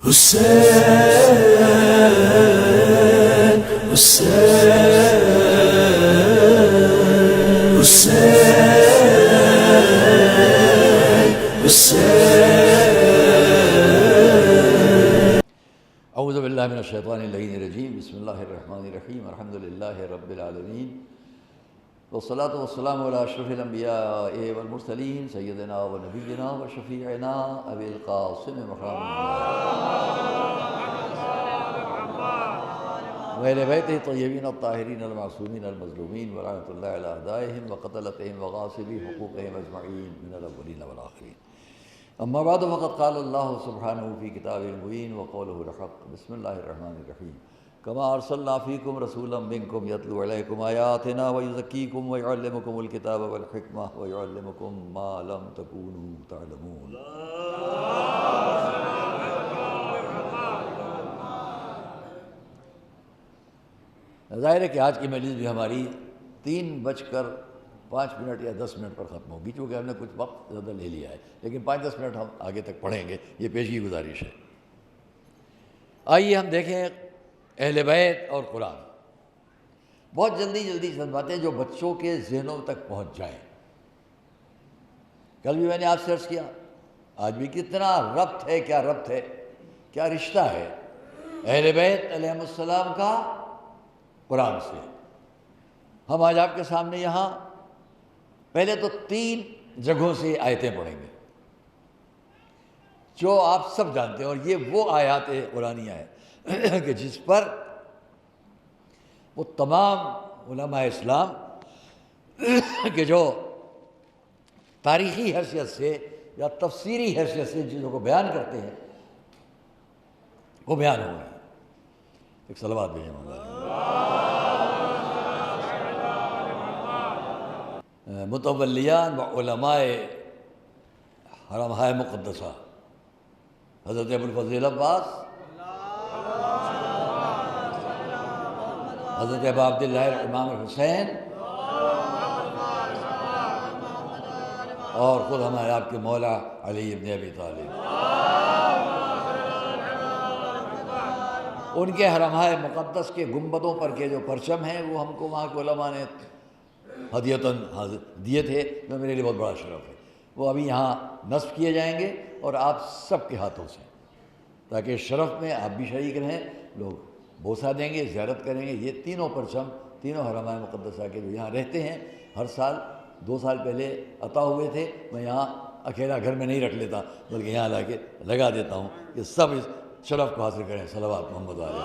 حسین حسین حسین حسین اعوذ باللہ من الشیطان اللعین الرجیم بسم اللہ الرحمن الرحیم الحمد للہ رب العالمین والصلاة والسلام علی اشرف الانبیاء والمرسلین سیدنا و نبینا و شفیعنا ابی القاسم محمد وآل بیتہ الطیبین الطاہرین المعصومین المظلومین ولعنۃ اللہ علی اعدائہم وقتلتہم وغاصبی حقوقہم اجمعین من الاولین والآخرین. اما بعد فقد قال اللہ سبحانہ فی کتابہ المبین وقولہ الحق. بسم اللہ الرحمن الرحیم. کما ارسلنا فیکم رسولا منکم یتلو علیکم آیاتنا ویزکیکم ویعلمکم الکتاب والحکمہ ویعلمکم ما لم تکونوا تعلمون. ظاہر ہے کہ آج کی مجلس بھی ہماری 3:05 یا 10 منٹ پر ختم ہوگی، چونکہ ہم نے کچھ وقت زیادہ لے لیا ہے، لیکن 5-10 منٹ ہم آگے تک پڑھیں گے، یہ پیشگی گزارش ہے. آئیے ہم دیکھیں اہل بیت اور قرآن. بہت جلدی چند باتیں جو بچوں کے ذہنوں تک پہنچ جائیں. کل بھی میں نے آپ سے عرض کیا، آج بھی کتنا ربط ہے، کیا رشتہ ہے اہل بیت علیہ السلام کا قرآن سے. ہم آج آپ کے سامنے یہاں پہلے تو 3 جگہوں سے آیتیں پڑھیں گے جو آپ سب جانتے ہیں، اور یہ وہ آیات قرآنیہ ہے کہ جس پر وہ تمام علماء اسلام کہ جو تاریخی حیثیت سے یا تفسیری حیثیت سے چیزوں کو بیان کرتے ہیں وہ بیان ہو گئے. ایک صلوات بھیجیں مولا. متولیان و علماء حرمہائے مقدسہ حضرت ابوالفضل عباس، حضرت ابا عبداللہ امام الحسین، اور خود ہمارے آپ کے مولا علی ابن ابی طالب. ان کے حرمہائے مقدس کے گنبدوں پر کے جو پرچم ہیں وہ ہم کو وہاں کے علماء نے ہدیتاً دیے تھے، جو میرے لیے بہت بڑا شرف ہے. وہ ابھی یہاں نصب کیے جائیں گے اور آپ سب کے ہاتھوں سے، تاکہ شرف میں آپ بھی شریک رہیں. لوگ بوسہ دیں گے، زیارت کریں گے. یہ تینوں پرچم تینوں حرمائے مقدسہ کے جو یہاں رہتے ہیں، ہر سال 2 سال پہلے عطا ہوئے تھے. میں یہاں اکیلا گھر میں نہیں رکھ لیتا، بلکہ یہاں لا کے لگا دیتا ہوں کہ سب اس شرف کو حاصل کریں. صلوات محمد علیہ.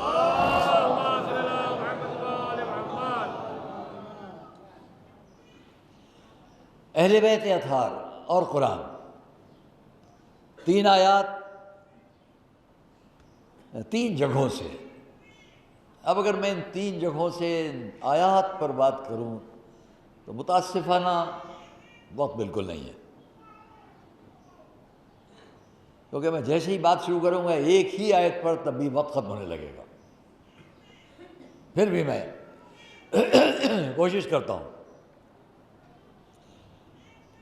اہل بیت اطہار اور قرآن، 3 آیات 3 جگہوں سے. اب اگر میں ان 3 جگہوں سے آیات پر بات کروں تو متاسفانہ وقت بالکل نہیں ہے، کیونکہ میں جیسے ہی بات شروع کروں گا ایک ہی آیت پر تب بھی وقت ختم ہونے لگے گا. پھر بھی میں کوشش کرتا ہوں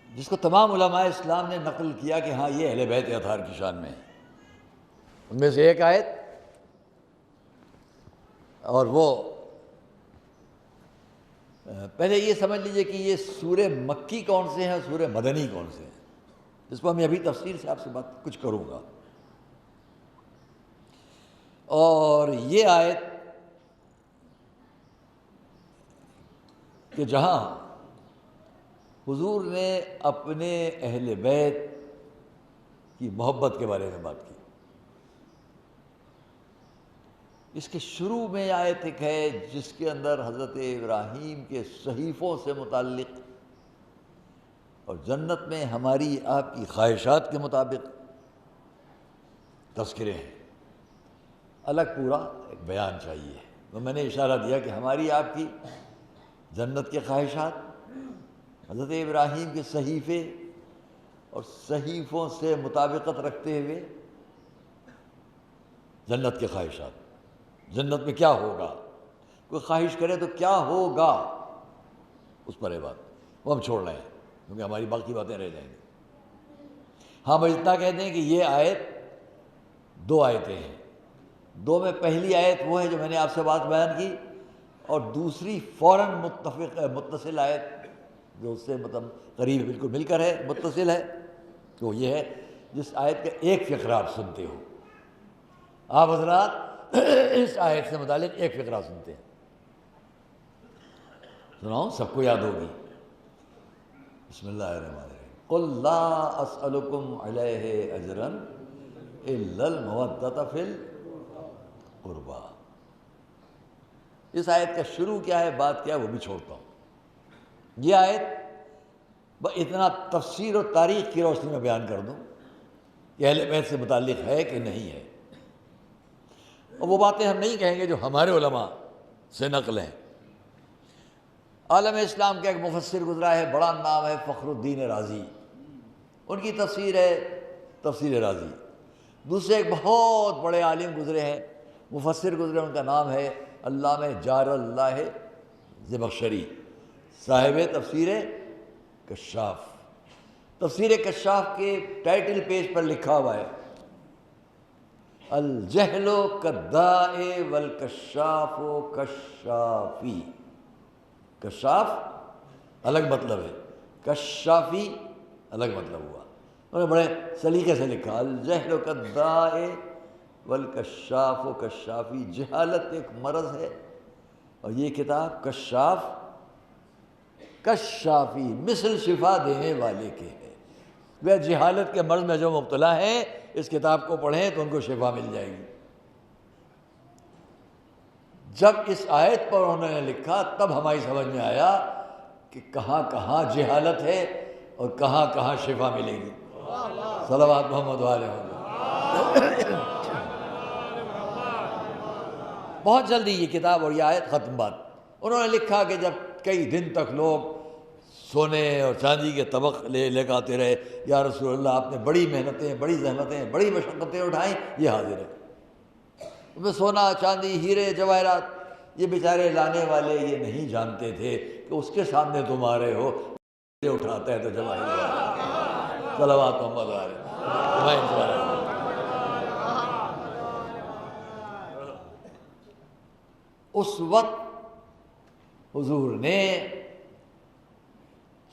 جس کو تمام علماء اسلام نے نقل کیا کہ ہاں یہ اہل بیت اطہار کی شان میں ہے. ان میں سے ایک آیت، اور وہ پہلے یہ سمجھ لیجئے کہ یہ سورہ مکی کون سے ہیں اور سورہ مدنی کون سے ہیں، جس کو میں ابھی تفصیل سے آپ سے بات کچھ کروں گا. اور یہ آیت کہ جہاں حضور نے اپنے اہل بیت کی محبت کے بارے میں بات کی، اس کے شروع میں آیت ایک ہے جس کے اندر حضرت ابراہیم کے صحیفوں سے متعلق اور جنت میں ہماری آپ کی خواہشات کے مطابق تذکرے ہیں. الگ پورا ایک بیان چاہیے. تو میں نے اشارہ دیا کہ ہماری آپ کی جنت کے خواہشات، حضرت ابراہیم کے صحیفے اور صحیفوں سے مطابقت رکھتے ہوئے جنت کے خواہشات. جنت میں کیا ہوگا، کوئی خواہش کرے تو کیا ہوگا، اس پر ہے بات. وہ ہم چھوڑ رہے ہیں کیونکہ ہماری باقی باتیں رہ جائیں گی. ہاں، میں اتنا کہہ دیں کہ یہ آیت دو آیتیں ہیں، دو میں پہلی آیت وہ ہے جو میں نے آپ سے بات بیان کی، اور دوسری فوراً متصل آیت جو اس سے مطلب قریب بالکل مل کر ہے، متصل ہے، تو یہ ہے جس آیت کا ایک فقرہ آپ سنتے ہو۔ آپ حضرات اس آیت سے متعلق ایک فقرہ سنتے ہیں، سناؤ، سب کو یاد ہوگی۔ بسم اللہ الرحمن الرحیم، قل لا اسألکم علیہ اجرا الا المودۃ فی القربى۔ اس آیت کا شروع کیا ہے، بات کیا ہے، وہ بھی چھوڑتا ہوں۔ یہ آیت اتنا تفسیر و تاریخ کی روشنی میں بیان کر دوں کہ اہل بیت سے متعلق ہے کہ نہیں ہے، اور وہ باتیں ہم نہیں کہیں گے جو ہمارے علماء سے نقل ہیں۔ عالم اسلام کا ایک مفسر گزرا ہے، بڑا نام ہے فخر الدین رازی، ان کی تفسیر ہے تفسیر رازی۔ دوسرے ایک بہت بڑے عالم گزرے ہیں، مفسر گزرے، ان کا نام ہے علامہ جار اللہ زمخشری، صاحب تفسیر کشاف۔ تفسیر کشاف کے ٹائٹل پیج پر لکھا ہوا ہے الجہل کالداء والکشاف کشافی۔ کشاف الگ مطلب ہے، کشافی الگ مطلب ہوا۔ انہوں نے بڑے سلیقے سے لکھا الجہل کالداء والکشاف کشافی، جہالت ایک مرض ہے، اور یہ کتاب کشاف کشافی مثل شفا دینے والے کے ہے۔ وہ جہالت کے مرض میں جو مبتلا ہیں اس کتاب کو پڑھیں تو ان کو شفا مل جائے گی۔ جب اس آیت پر انہوں نے لکھا تب ہماری سمجھ میں آیا کہ کہاں کہاں جہالت ہے اور کہاں کہاں شفا ملے گی۔ صلوات محمد علیہ وسلم۔ بہت جلدی یہ کتاب اور یہ آیت ختم بات۔ انہوں نے لکھا کہ جب کئی دن تک لوگ سونے اور چاندی کے طبق لے کے آتے رہے، یا رسول اللہ آپ نے بڑی محنتیں، بڑی زحمتیں، بڑی مشقتیں اٹھائیں، یہ حاضر ہے۔ میں سونا، چاندی، ہیرے، جواہرات، یہ بیچارے لانے والے یہ نہیں جانتے تھے کہ اس کے سامنے تم آ رہے ہو، یہ اٹھاتا ہے تو جواہر۔ صلوات محمد علیہ۔ اس وقت حضور نے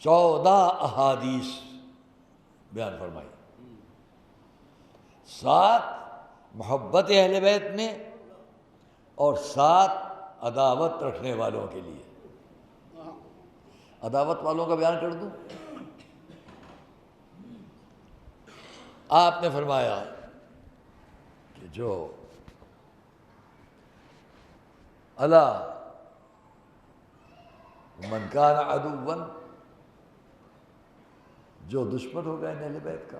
14 احادیث بیان فرمائی، 7 محبت اہل بیت میں اور 7 عداوت رکھنے والوں کے لیے۔ عداوت والوں کا بیان کر دوں۔ آپ نے فرمایا کہ جو الا من کان عدوا، جو دشمن ہوگا اہل بیت کا،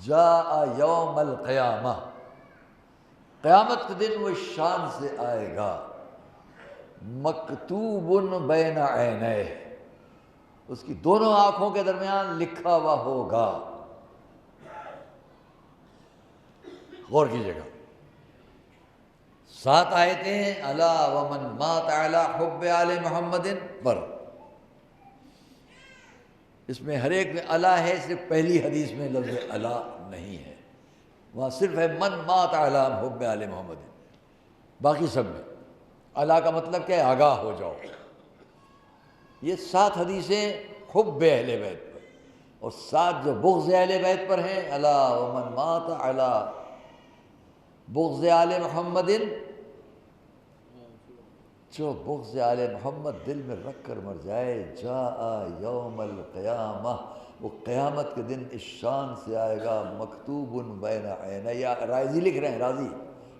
جاء یوم القیامہ، قیامت کے دن وہ شان سے آئے گا، مکتوب بین عینیہ، اس کی دونوں آنکھوں کے درمیان لکھا ہوا ہوگا۔ غور کیجیے گا، 7 آیتیں ہیں الا ومن مات علی حب آل محمد پر، اس میں ہر ایک میں الا ہے، صرف پہلی حدیث میں لفظ الا نہیں ہے، وہاں صرف ہے من مات علی حب آل محمد، باقی سب میں الا کا مطلب کیا ہے، آگاہ ہو جاؤ۔ یہ 7 حدیثیں حب اہل بیت پر، اور 7 جو بغض اہل بیت پر ہیں، الا ومن مات علی بغض آل محمد، جو بغض آل محمد دل میں رکھ کر مر جائے، جاء یوم القیامہ، وہ قیامت کے دن اس شان سے آئے گا، مکتوب بین عینیہ۔ رازی لکھ رہے ہیں، رازی،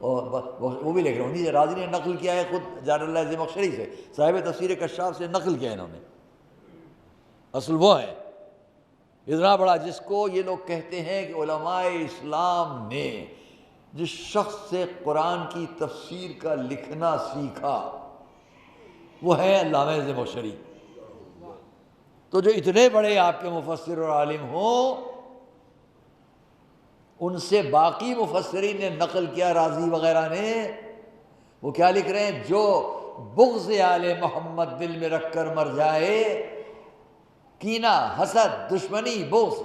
اور وہ بھی لکھ رہے ہیں، انہیں رازی نے نقل کیا ہے خود جار اللہ زمخشری سے، صاحب تفسیر کشاف سے نقل کیا ہے انہوں نے، اصل وہ ہے اتنا بڑا جس کو یہ لوگ کہتے ہیں کہ علماء اسلام نے جس شخص سے قرآن کی تفسیر کا لکھنا سیکھا وہ ہے علامہ زمخشری۔ تو جو اتنے بڑے آپ کے مفسر اور عالم ہوں، ان سے باقی مفسرین نے نقل کیا، رازی وغیرہ نے، وہ کیا لکھ رہے ہیں، جو بغض آل محمد دل میں رکھ کر مر جائے، کینہ، حسد، دشمنی، بغض،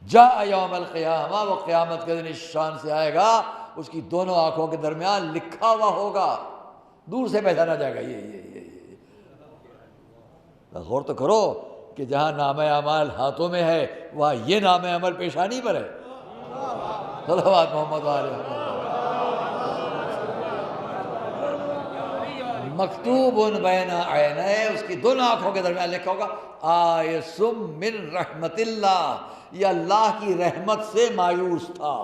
جاء یوم القیامہ، وہ قیامت کے دن اس شان سے آئے گا، اس کی دونوں آنکھوں کے درمیان لکھا ہوا ہوگا، دور سے پہچانا جائے گا۔ یہ غور تو کرو کہ جہاں نام اعمال ہاتھوں میں ہے وہاں یہ نام عمل پیشانی پر ہے۔ صلوات محمد علیہ وسلم۔ مکتوب بین عینی، اس کی دونوں آنکھوں کے درمیان لکھا ہوگا آئس من رحمت اللہ، یہ اللہ کی رحمت سے مایوس تھا۔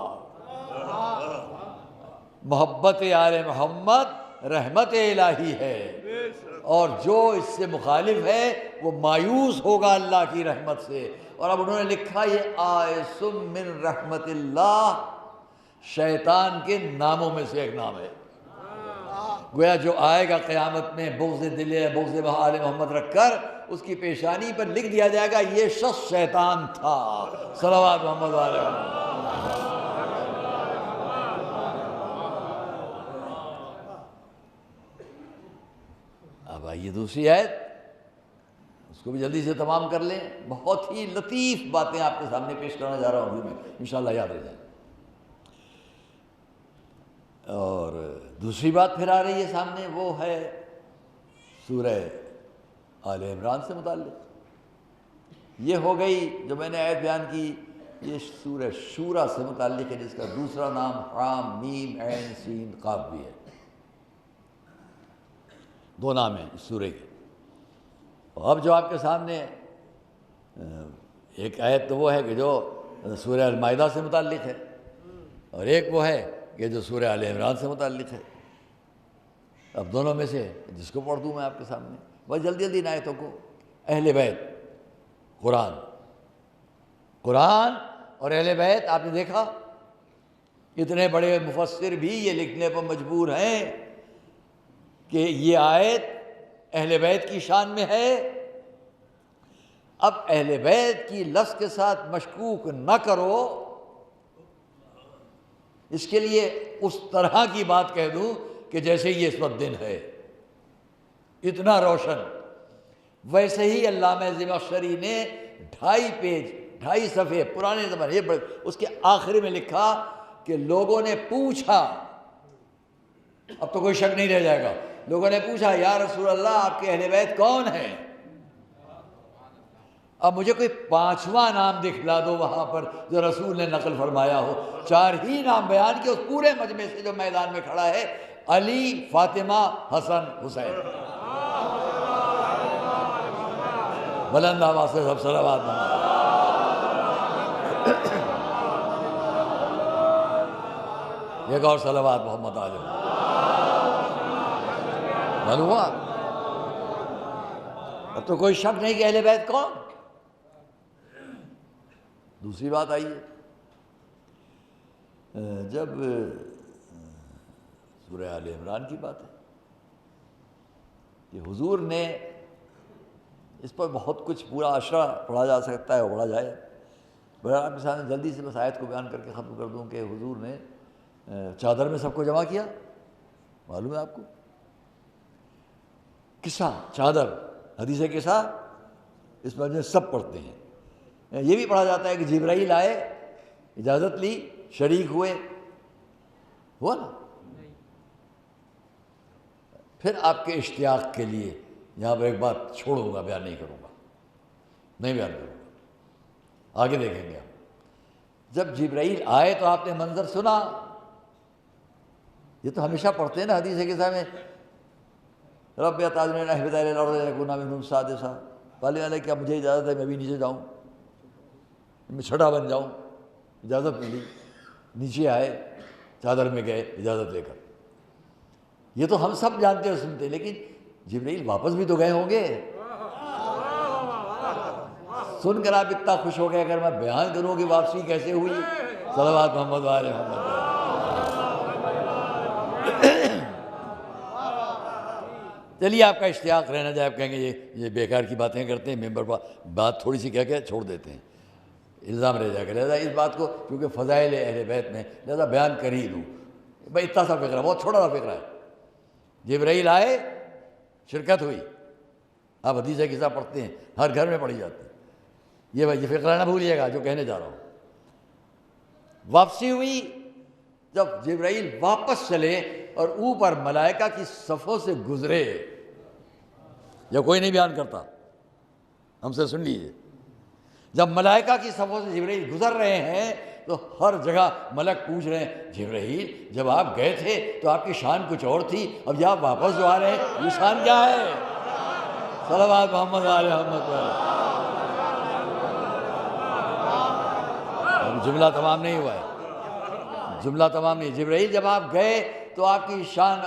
محبت آل محمد رحمت الہی ہے، اور جو اس سے مخالف ہے وہ مایوس ہوگا اللہ کی رحمت سے۔ اور اب انہوں نے لکھا یہ آئس من رحمت اللہ شیطان کے ناموں میں سے ایک نام ہے۔ گویا جو آئے گا قیامت میں بغض دل بغض آل محمد رکھ کر، اس کی پیشانی پر لکھ دیا جائے گا یہ شخص شیطان تھا۔ صلوات محمد علیہ وسلم۔ اب آئیے دوسری آیت، اس کو بھی جلدی سے تمام کر لیں۔ بہت ہی لطیف باتیں آپ کے سامنے پیش کرنا جا رہا ہوں، میں انشاءاللہ یاد رہ جائیں۔ اور دوسری بات پھر آ رہی ہے سامنے، وہ ہے سورہ آل عمران سے متعلق۔ یہ ہو گئی جو میں نے آیت بیان کی، یہ سورہ شورا سے متعلق ہے، جس کا دوسرا نام حام میم عین سین قاف بھی ہے، دو نام ہیں اس سورہ کے۔ اب جو آپ کے سامنے ایک آیت تو وہ ہے کہ جو سورہ المائدہ سے متعلق ہے، اور ایک وہ ہے کہ جو سورہ آل عمران سے متعلق ہے۔ اب دونوں میں سے جس کو پڑھ دوں میں آپ کے سامنے، بس جلدی جلدی ان آیتوں کو۔ اہل بیت، قرآن اور اہل بیت، آپ نے دیکھا اتنے بڑے مفسر بھی یہ لکھنے پر مجبور ہیں کہ یہ آیت اہل بیت کی شان میں ہے۔ اب اہل بیت کی لفظ کے ساتھ مشکوک نہ کرو، اس کے لیے اس طرح کی بات کہہ دوں کہ جیسے یہ اس وقت دن ہے، اتنا روشن۔ ویسے ہی علامہ زمخشری نے 2.5 صفحے پرانے زمانے اس کے آخری میں لکھا کہ لوگوں نے پوچھا، اب تو کوئی شک نہیں رہ جائے گا، لوگوں نے پوچھا یا رسول اللہ آپ کے اہل بیت کون ہیں؟ اب مجھے کوئی 5واں نام دکھلا دو وہاں پر جو رسول نے نقل فرمایا ہو۔ 4 ہی نام بیان کیے اس پورے مجمع سے جو میدان میں کھڑا ہے، علی، فاطمہ، حسن، حسین۔ بلند آواز سے سب صلوات محمد۔ ایک اور صلوات محمد علیہ معلوم ہوا؟ اب تو کوئی شک نہیں کہ اہل بیت کون۔ دوسری بات آئی ہے، جب سورہ آل عمران کی بات ہے کہ حضور نے اس پر بہت کچھ پورا عشرہ پڑھا جا سکتا ہے اور پڑھا جائے، بہرحال آپ کے سامنے جلدی سے بس آیت کو بیان کر کے ختم کر دوں کہ حضور نے چادر میں سب کو جمع کیا، معلوم ہے آپ کو؟ قصہ چادر، حدیث قصہ، اس میں سب پڑھتے ہیں۔ یہ بھی پڑھا جاتا ہے کہ جبرائیل آئے، اجازت لی، شریک ہوئے، ہوا نا؟ پھر آپ کے اشتیاق کے لیے یہاں پر ایک بات چھوڑوں گا، بیان نہیں کروں گا، نہیں بیان کروں گا، آگے دیکھیں گے ہم۔ جب جبرائیل آئے تو آپ نے منظر سنا، یہ تو ہمیشہ پڑھتے ہیں نا حدیث قصہ میں، رب اتاذن اہبط الی الارض یکون منہم سادسا، پہلے والے کیا مجھے اجازت ہے میں بھی نیچے جاؤں، میں چھٹا بن جاؤں؟ اجازت ملی، نیچے آئے، چادر میں گئے اجازت لے کر۔ یہ تو ہم سب جانتے اور سنتے، لیکن جبرائیل واپس بھی تو گئے ہوں گے۔ سن کر آپ اتنا خوش ہو گئے، اگر میں بیان کروں کہ واپسی کیسے ہوئی، صلوات محمد علیہ محمد۔ چلیے آپ کا اشتیاق رہنا جائے، آپ کہیں گے یہ بیکار کی باتیں کرتے ہیں، ممبر پر بات تھوڑی سی کہہ کے چھوڑ دیتے ہیں، الزام رہ جائے گا، لہذا اس بات کو کیونکہ فضائل اہل بیت میں لہذا بیان کر ہی دوں۔ بھائی اتنا سا فکرہ، بہت چھوٹا سا فکرہ ہے۔ جبرائیل آئے، شرکت ہوئی، آپ حدیث قصہ پڑھتے ہیں، ہر گھر میں پڑھی جاتی ہے۔ یہ فکرہ نہ بھولیے گا جو کہنے جا رہا ہوں۔ واپسی ہوئی، جب جبرائیل واپس چلے اور اوپر ملائکہ کی صفوں سے گزرے، یا کوئی نہیں بیان کرتا، ہم سے سن لیجیے، جب ملائکہ کی صفوں سے جبرائیل گزر رہے ہیں تو ہر جگہ ملک پوچھ رہے ہیں جبرائیل جب آپ گئے تھے تو آپ کی شان کچھ اور تھی، اب جب آپ واپس جو آ رہے ہیں یہ شان کیا ہے؟ صلوات محمد علیہ محمد پر۔ اب جملہ تمام نہیں ہوا ہے، جملہ تمام نہیں۔ جبرائیل جب آپ گئے تو آپ کی شان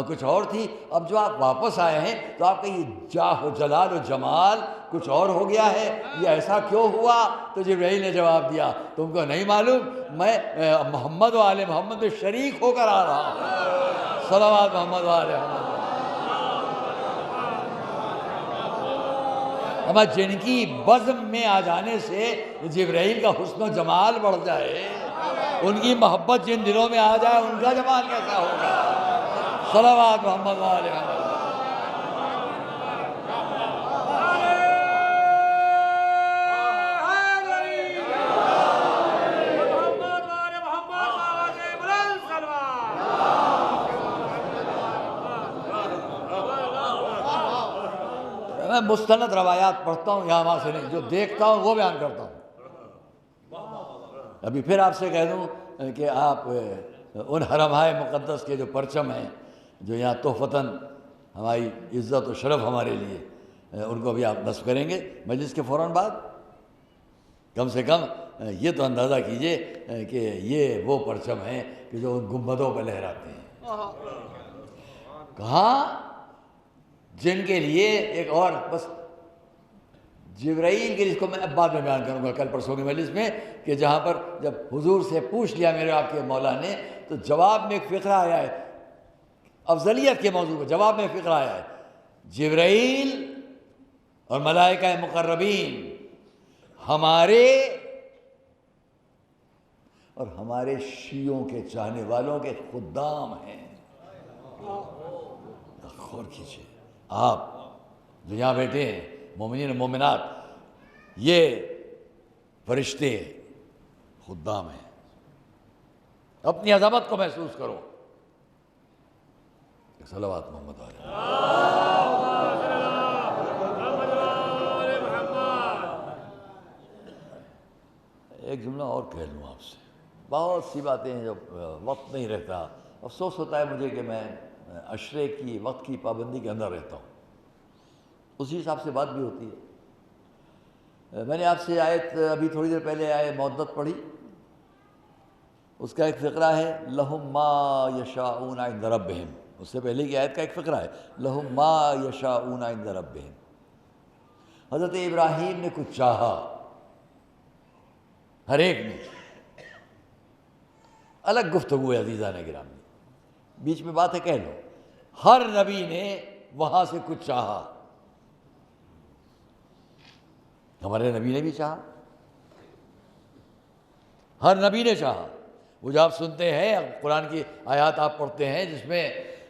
کچھ اور تھی، اب جو آپ واپس آئے ہیں تو آپ کا یہ جاہ و جلال و جمال کچھ اور ہو گیا ہے، یہ ایسا کیوں ہوا؟ تو جبرائیل نے جواب دیا تم کو نہیں معلوم، میں محمد و آل محمد میں شریک ہو کر آ رہا ہوں۔ صلوات محمد و آل محمد۔ اما جن کی بزم میں آ جانے سے جبرائیل کا حسن و جمال بڑھ جائے، ان کی محبت جن دلوں میں آ جائے، ان کا جمال کیسا ہوگا؟ صلوات محمد و آل محمد۔ میں مستند روایات پڑھتا ہوں، یہاں وہاں سے نہیں، جو دیکھتا ہوں وہ بیان کرتا ہوں۔ ابھی پھر آپ سے کہہ دوں کہ آپ ان حرمہائے مقدس کے جو پرچم ہیں، جو یہاں تحفتاً ہماری عزت و شرف ہمارے لیے، ان کو بھی آپ نصب کریں گے مجلس کے فوراً بعد۔ کم سے کم یہ تو اندازہ کیجئے کہ یہ وہ پرچم ہیں کہ جو ان گنبدوں پہ لہراتے ہیں۔ کہاں؟ جن کے لیے ایک اور بس جبرائیل کے، جس کو میں اب بعد میں بیان کروں گا کل پرسوں کی مجلس میں، کہ جہاں پر جب حضور سے پوچھ لیا میرے آپ کے مولا نے، تو جواب میں ایک فقرہ آیا ہے، افضلیت کے موضوع پر جواب میں فقرہ آیا ہے، جبرائیل اور ملائکہ مقربین ہمارے اور ہمارے شیعوں کے چاہنے والوں کے خدام ہیں۔ غور کیجیے، آپ جو یہاں بیٹھے ہیں مومنین و مومنات، یہ فرشتے خدام ہیں۔ اپنی عظمت کو محسوس کرو۔ صلوات محمد علیہ۔ ایک جملہ اور کہہ لوں آپ سے، بہت سی باتیں ہیں جو وقت نہیں رہتا، افسوس ہوتا ہے مجھے کہ میں عشرے کی وقت کی پابندی کے اندر رہتا ہوں، اسی حساب سے بات بھی ہوتی ہے۔ میں نے آپ سے آیت ابھی تھوڑی دیر پہلے آئے مودت پڑھی، اس کا ایک فقرہ ہے لَهُمْ مَا يَشَاءُونَ عِنْدَ رَبِّهِمْ، اس سے پہلے کی آیت کا ایک فقرہ ہے لَهُمْ مَا يَشَاءُونَ عِنْدَ رَبِّهِمْ۔ حضرت ابراہیم نے کچھ چاہا، ہر ایک نے، الگ گفتگو ہے عزیزان گرامی، بیچ میں بات ہے کہہ لو، ہر نبی نے وہاں سے کچھ چاہا۔ ہمارے نبی نے بھی چاہا، ہر نبی نے چاہا۔ وہ جو آپ سنتے ہیں قرآن کی آیات آپ پڑھتے ہیں جس میں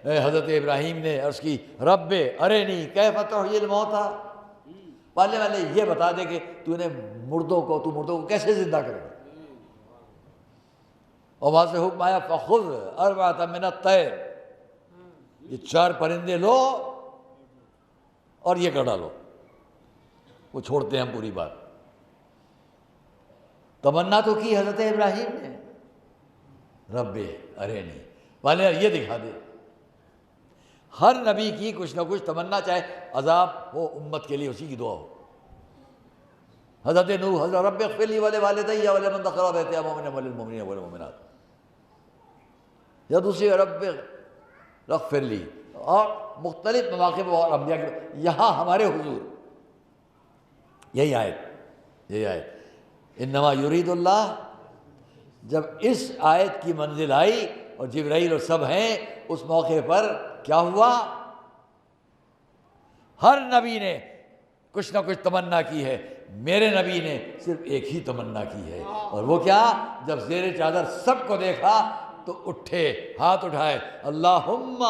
حضرت ابراہیم نے عرض کی رب ارنی کیف تحیی الموتیٰ، پالنے والے یہ بتا دے کہ تو مردوں کو کیسے زندہ کرے گا۔ اور وہاں سے حکم آیا فخذ اربعۃ من الطیر، یہ 4 پرندے لو اور یہ کر ڈالو۔ وہ چھوڑتے ہیں ہم پوری بات، تمنا تو کی حضرت ابراہیم نے، رب ارنی، والے یہ دکھا دے۔ ہر نبی کی کچھ نہ کچھ تمنا، چاہے عذاب ہو امت کے لیے اسی کی دعا ہو۔ حضرت نوح حضرت رب اغفر لی ولوالدی ولمن دخل بیتی مؤمنا وللمؤمنین والمؤمنات، یا دوسری رب اغفر لی، اور مختلف مواقع پر اور انبیاء کے، یہاں ہمارے حضور یہی آیت انما یرید اللہ، جب اس آیت کی منزل آئی اور جبرائیل اور سب ہیں اس موقع پر کیا ہوا؟ ہر نبی نے کچھ نہ کچھ تمنا کی ہے، میرے نبی نے صرف ایک ہی تمنا کی ہے، اور وہ کیا؟ جب زیر چادر سب کو دیکھا تو اٹھے، ہاتھ اٹھائے، اللہم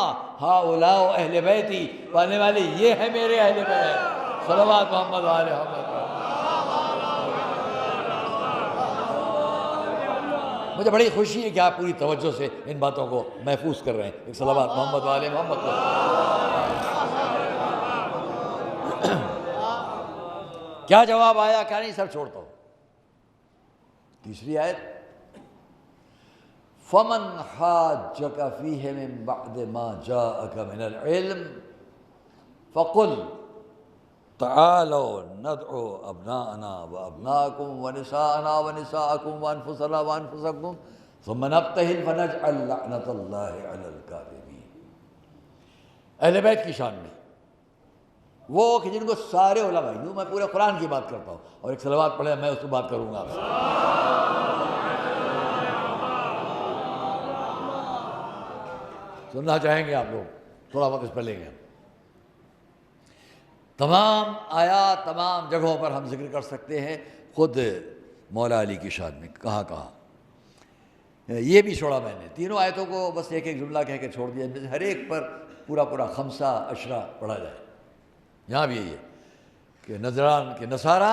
ہؤلاء اہل بیتی، پانے والے یہ ہے میرے اہل بیت، صلوات محمد علیہ محمد۔ مجھے بڑی خوشی ہے کہ آپ پوری توجہ سے ان باتوں کو محفوظ کر رہے ہیں. ایک صلوات محمد والے محمد کو. کیا جواب آیا کیا نہیں, سب چھوڑتا ہوں. تیسری آیت, فمن حاجک فیہ من بعد ما جاءک من العلم فقل تعالوا ندعو ابناءنا وابناءکم ونساءنا ونساءکم وانفسنا وانفسکم ثم نبتہل فنجعل لعنت اللہ علی الکاذبین. اہل بیت کی شان میں وہ کہ جن کو سارے علماء, یوں میں پورے قرآن کی بات کرتا ہوں, اور ایک صلوات پڑھے میں اس پر بات کروں گا آپ سے. سننا چاہیں گے آپ لوگ, تھوڑا وقت اس پر لیں گے ہم. تمام آیات تمام جگہوں پر ہم ذکر کر سکتے ہیں خود مولا علی کی شان میں کہاں کہاں. یہ بھی چھوڑا میں نے, تینوں آیتوں کو بس ایک ایک جملہ کہہ کے چھوڑ دیا, ہر ایک پر پورا خمسہ عشرہ پڑھا جائے. یہاں بھی یہی ہے کہ نجران کے نصارہ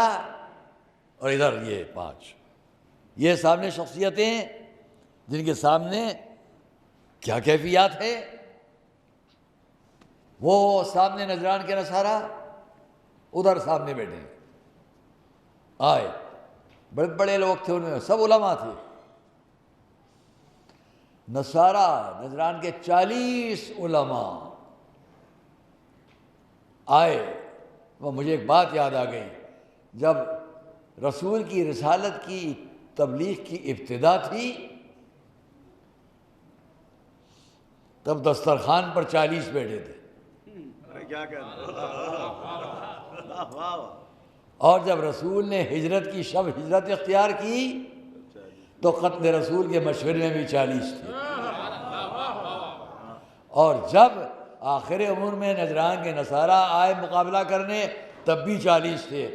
اور ادھر یہ 5, یہ سامنے شخصیتیں جن کے سامنے کیا کیفیات ہے. وہ سامنے نجران کے نصارہ, ادھر سامنے بیٹھے آئے, بڑے بڑے لوگ تھے, ان میں سب علماء تھے. نصارہ نجران کے 40 علماء آئے. وہ مجھے ایک بات یاد آ گئی, جب رسول کی رسالت کی تبلیغ کی ابتدا تھی تب دسترخوان پر 40 بیٹھے تھے, اور جب رسول نے ہجرت کی شب ہجرت اختیار کی تو قتل رسول کے مشورے میں بھی 40 تھے. اور جب آخر امور میں نجران کے نصارہ آئے مقابلہ کرنے تب بھی 40 تھے.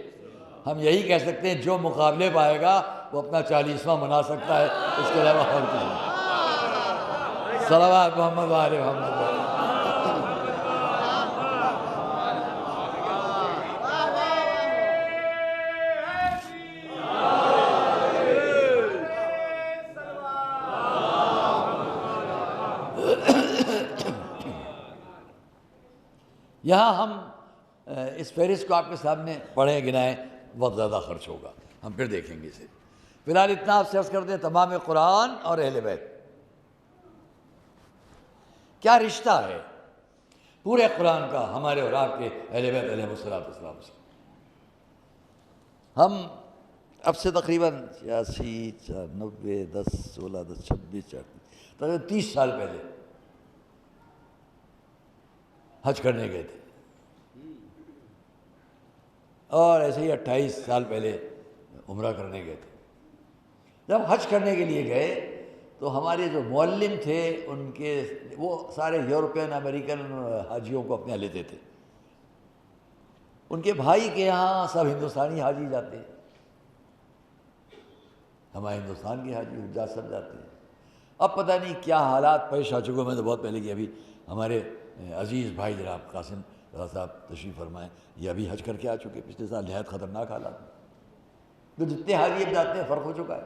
ہم یہی کہہ سکتے ہیں جو مقابلے پائے گا وہ اپنا 40واں منا سکتا ہے, اس کے علاوہ اور کچھ نہیں. صلوات محمد والے محمد. یہاں ہم اس فہرست کو آپ کے سامنے پڑھیں گنائیں, بہت زیادہ خرچ ہوگا, ہم پھر دیکھیں گے اسے. فی الحال اتنا آپ سے عرض کرتے ہیں تمام قرآن اور اہل بیت کیا رشتہ ہے پورے قرآن کا ہمارے اور آپ کے اہل بیت علیہ السلام سے. ہم اب سے تقریباً 86 90 10 16 10 26 تقریباً 30 سال پہلے حج کرنے گئے تھے, اور ایسے ہی 28 سال پہلے عمرہ کرنے گئے تھے. جب حج کرنے کے لیے گئے تو ہمارے جو معلم تھے ان کے وہ سارے یورپین امریکن حاجیوں کو اپنے لیتے تھے. ان کے بھائی کے یہاں سب ہندوستانی حاجی جاتے ہیں, ہمارے ہندوستان کے حاجی حجاج سب جاتے ہیں. اب پتہ نہیں کیا حالات پیش آ چکے, میں تو بہت پہلے کی ابھی ہمارے عزیز بھائی جناب قاسم رضا صاحب تشریف فرمائیں, یہ ابھی حج کر کے آ چکے پچھلے سال. نہایت خطرناک حالات میں تو جتنے حاجی اب جاتے ہیں فرق ہو چکا ہے.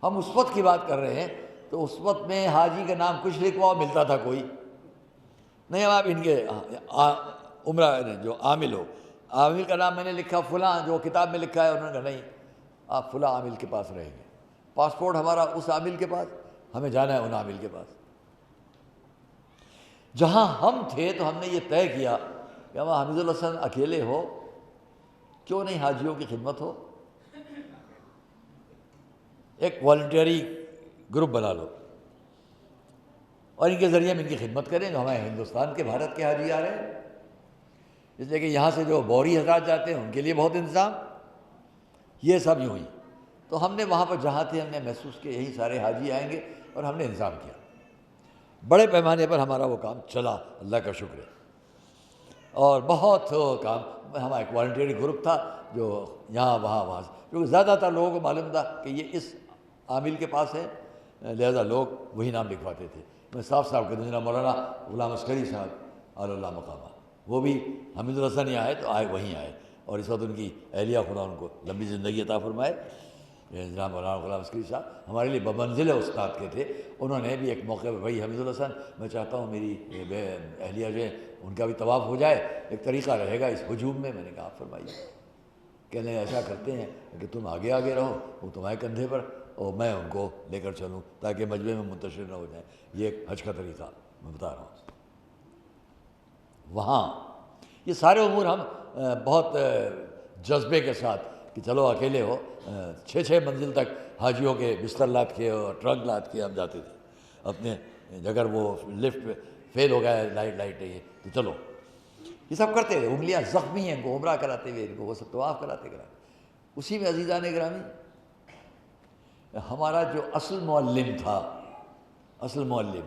ہم اس وقت کی بات کر رہے ہیں تو اس وقت میں حاجی کا نام کچھ لکھواؤ ملتا تھا کوئی نہیں. اب آپ ان کے عمرہ جو عامل ہو, عامل کا نام میں نے لکھا فلاں, جو کتاب میں لکھا ہے انہوں نے کہا نہیں آپ فلاں عامل کے پاس رہیں گے. پاسپورٹ ہمارا اس عامل کے پاس, ہمیں جانا ہے ان عامل کے پاس. جہاں ہم تھے تو ہم نے یہ طے کیا کہ ہم حمید الحسن اکیلے ہو, کیوں نہیں حاجیوں کی خدمت ہو, ایک والنٹری گروپ بنا لو اور ان کے ذریعے ہم ان کی خدمت کریں. جو ہمارے ہندوستان کے بھارت کے حاجی آ رہے ہیں, اس لیے کہ یہاں سے جو بوری حضرات جاتے ہیں ان کے لیے بہت انتظام, یہ سب یوں ہی. تو ہم نے وہاں پر جہاں تھے ہم نے محسوس کیا یہی سارے حاجی آئیں گے, اور ہم نے انتظام کیا. بڑے پیمانے پر ہمارا وہ کام چلا, اللہ کا شکر ہے. اور بہت کام, ہمارا ایک والنٹری گروپ تھا جو یہاں وہاں سے, کیونکہ زیادہ تر لوگوں کو معلوم تھا کہ یہ اس عامل کے پاس ہے, لہذا لوگ وہی نام لکھواتے تھے. میں صاف کہ جناب مولانا غلام عسکری صاحب علی اللہ مقامہ, وہ بھی حمید الحسن ہی آئے تو آئے وہیں آئے, اور اس وقت ان کی اہلیہ خدا ان کو لمبی زندگی عطا فرمائے. جناب مولانا غلام عسکری صاحب ہمارے لیے بمنزل استاد کے تھے. انہوں نے بھی ایک موقع پہ بھائی حمید الحسن میں چاہتا ہوں میری اہلیہ جو ہے ان کا بھی طواف ہو جائے, ایک طریقہ رہے گا اس ہجوم میں. میں نے کہا فرمائیے. کہنے ایسا کرتے ہیں کہ تم آگے آگے رہو, وہ تمہارے کندھے پر, اور میں ان کو لے کر چلوں تاکہ مجمع میں منتشر نہ ہو جائیں. یہ ایک حج کا طریقہ میں بتا رہا ہوں. وہاں یہ سارے امور ہم بہت جذبے کے ساتھ کہ چلو اکیلے ہو, 6 منزل تک حاجیوں کے بستر لاد کے اور ٹرنک لاد کے ہم جاتے تھے اپنے. اگر وہ لفٹ فیل ہو گیا لائٹ ہے تو چلو, یہ سب کرتے تھے. انگلیاں زخمی ہیں ان کو عمرہ کراتے ہوئے, ان کو وہ سب طواف کراتے. اسی میں عزیزان گرامی ہمارا جو اصل معلم تھا, اصل معلم,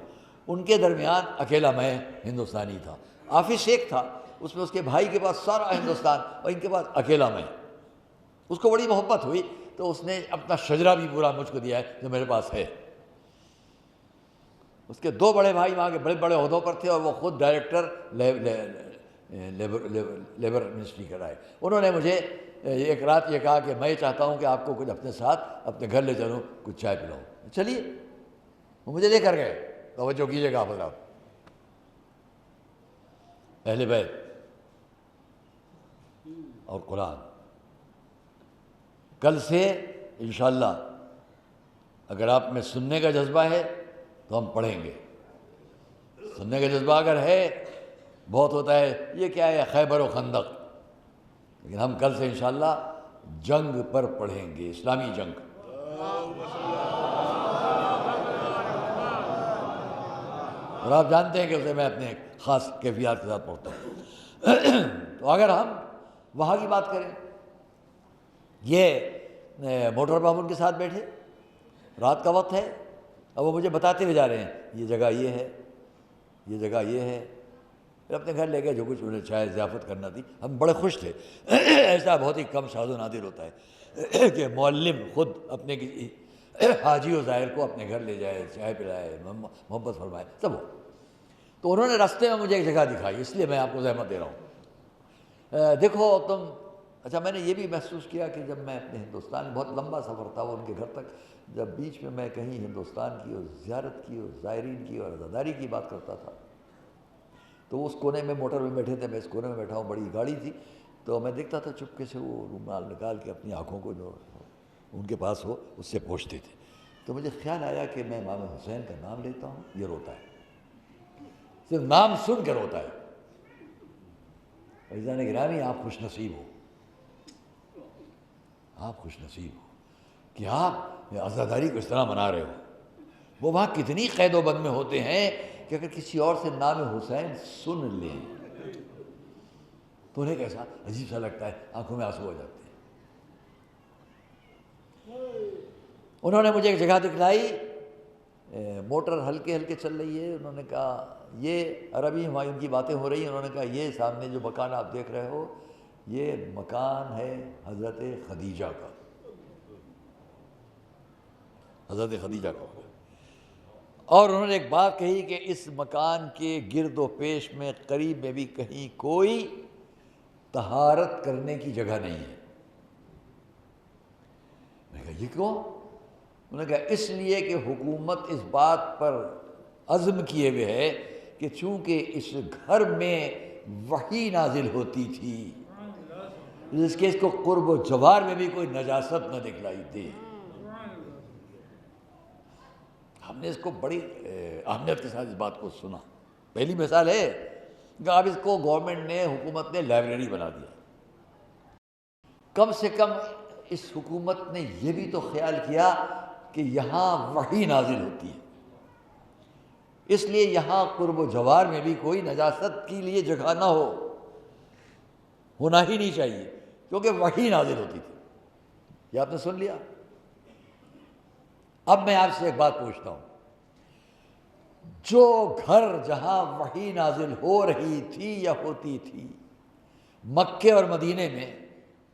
ان کے درمیان اکیلا میں ہندوستانی تھا. آفس ایک تھا, اس میں اس کے بھائی کے پاس سارا ہندوستان اور ان کے پاس اکیلا میں. اس کو بڑی محبت ہوئی تو اس نے اپنا شجرہ بھی پورا مجھ کو دیا ہے جو میرے پاس ہے. اس کے 2 بڑے بھائی وہاں کے بڑے بڑے عہدوں پر تھے اور وہ خود ڈائریکٹر لیبر منسٹری کا رہے. انہوں نے مجھے ایک رات یہ کہا کہ میں چاہتا ہوں کہ آپ کو کچھ اپنے ساتھ اپنے گھر لے چلوں, کچھ چائے پلاؤں. چلیے, وہ مجھے لے کر گئے. توجہ کیجیے گا حضرات, اہل بیت اور قرآن. کل سے انشاءاللہ اگر آپ میں سننے کا جذبہ ہے تو ہم پڑھیں گے. سننے کا جذبہ اگر ہے, بہت ہوتا ہے یہ کیا ہے خیبر و خندق, لیکن ہم کل سے انشاءاللہ جنگ پر پڑھیں گے, اسلامی جنگ. اور آپ جانتے ہیں کہ اسے میں اپنے خاص کیفیات کے ساتھ پڑھتا ہوں. تو اگر ہم وہاں کی بات کریں, یہ موٹر بابن کے ساتھ بیٹھے, رات کا وقت ہے, اب وہ مجھے بتاتے ہوئے جا رہے ہیں یہ جگہ یہ ہے, یہ جگہ یہ ہے. پھر اپنے گھر لے گئے, جو کچھ انہیں چائے ضیافت کرنا تھی. ہم بڑے خوش تھے. ایسا بہت ہی کم شاذ و نادر ہوتا ہے کہ معلم خود اپنے کسی حاجی و زائر کو اپنے گھر لے جائے, چائے پلائے, محبت فرمائے, سب ہو. تو انہوں نے راستے میں مجھے ایک جگہ دکھائی, اس لیے میں آپ کو زحمت دے رہا ہوں. دیکھو تم, اچھا میں نے یہ بھی محسوس کیا کہ جب میں اپنے ہندوستان, بہت لمبا سفر تھا وہ ان کے گھر تک, جب بیچ میں میں کہیں ہندوستان کی اور زیارت کی اور زائرین کی اور عزاداری کی بات کرتا تھا تو اس کونے میں موٹر میں بیٹھے تھے, میں اس کونے میں بیٹھا ہوں, بڑی گاڑی تھی, تو میں دیکھتا تھا چپکے سے وہ رومال نکال کے اپنی آنکھوں کو جو ان کے پاس ہو اس سے پوچھتے تھے. تو مجھے خیال آیا کہ میں امام حسین کا نام لیتا ہوں, یہ روتا ہے, صرف نام سن کے روتا ہے. عزیزان گرامی آپ خوش نصیب ہو, آپ خوش نصیب ہو کہ آپ عزاداری کو اس طرح منا رہے ہو. وہ وہاں کتنی قید و بند میں ہوتے ہیں کہ اگر کسی اور سے نام حسین سن لیں تو انہیں کیسا عجیب سا لگتا ہے, آنکھوں میں آنسو ہو جاتے ہیں. انہوں نے مجھے ایک جگہ دکھلائی, موٹر ہلکے ہلکے چل رہی ہے. انہوں نے کہا یہ عربی ہمایوں کی باتیں ہو رہی ہیں. انہوں نے کہا یہ سامنے جو مکان آپ دیکھ رہے ہو یہ مکان ہے حضرت خدیجہ کا, حضرت خدیجہ کا. اور انہوں نے ایک بات کہی کہ اس مکان کے گرد و پیش میں قریب میں بھی کہیں کوئی طہارت کرنے کی جگہ نہیں ہے. میں نے کہا یہ کیوں؟ انہوں نے کہا اس لیے کہ حکومت اس بات پر عزم کیے ہوئے ہے کہ چونکہ اس گھر میں وحی نازل ہوتی تھی جس کے اس کو قرب و جوار میں بھی کوئی نجاست نہ دکھلائی دے. ہم نے اس کو بڑی اہمیت کے ساتھ اس بات کو سنا. پہلی مثال ہے کہ اب اس کو گورنمنٹ نے, حکومت نے لائبریری بنا دیا. کم سے کم اس حکومت نے یہ بھی تو خیال کیا کہ یہاں وحی نازل ہوتی ہے, اس لیے یہاں قرب و جوار میں بھی کوئی نجاست کے لیے جگہ نہ ہو, ہونا ہی نہیں چاہیے کیونکہ وحی نازل ہوتی تھی. یہ آپ نے سن لیا. اب میں آپ سے ایک بات پوچھتا ہوں, جو گھر جہاں وحی نازل ہو رہی تھی یا ہوتی تھی, مکے اور مدینے میں,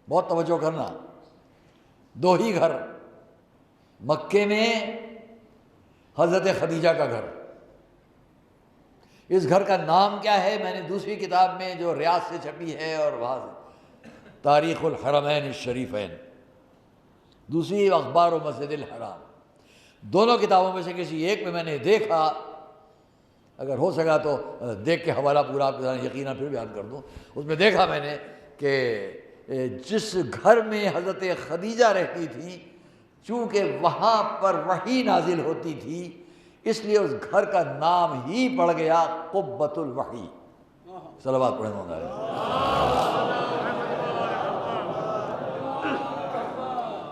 بہت توجہ کرنا, 2 ہی گھر. مکے میں حضرت خدیجہ کا گھر, اس گھر کا نام کیا ہے میں نے دوسری کتاب میں جو ریاض سے چھپی ہے اور وہاں سے, تاریخ الحرمین الشریفین, دوسری اخبار و مسجد الحرام. دونوں کتابوں میں سے کسی ایک میں میں نے دیکھا، اگر ہو سکا تو دیکھ کے حوالہ پورا آپ کے یقیناً پھر بیان کر دوں. اس میں دیکھا میں نے کہ جس گھر میں حضرت خدیجہ رہتی تھی، چونکہ وہاں پر وحی نازل ہوتی تھی، اس لیے اس گھر کا نام ہی پڑ گیا قبۃ الوحی. صلوات پڑھیں مولا علیہ.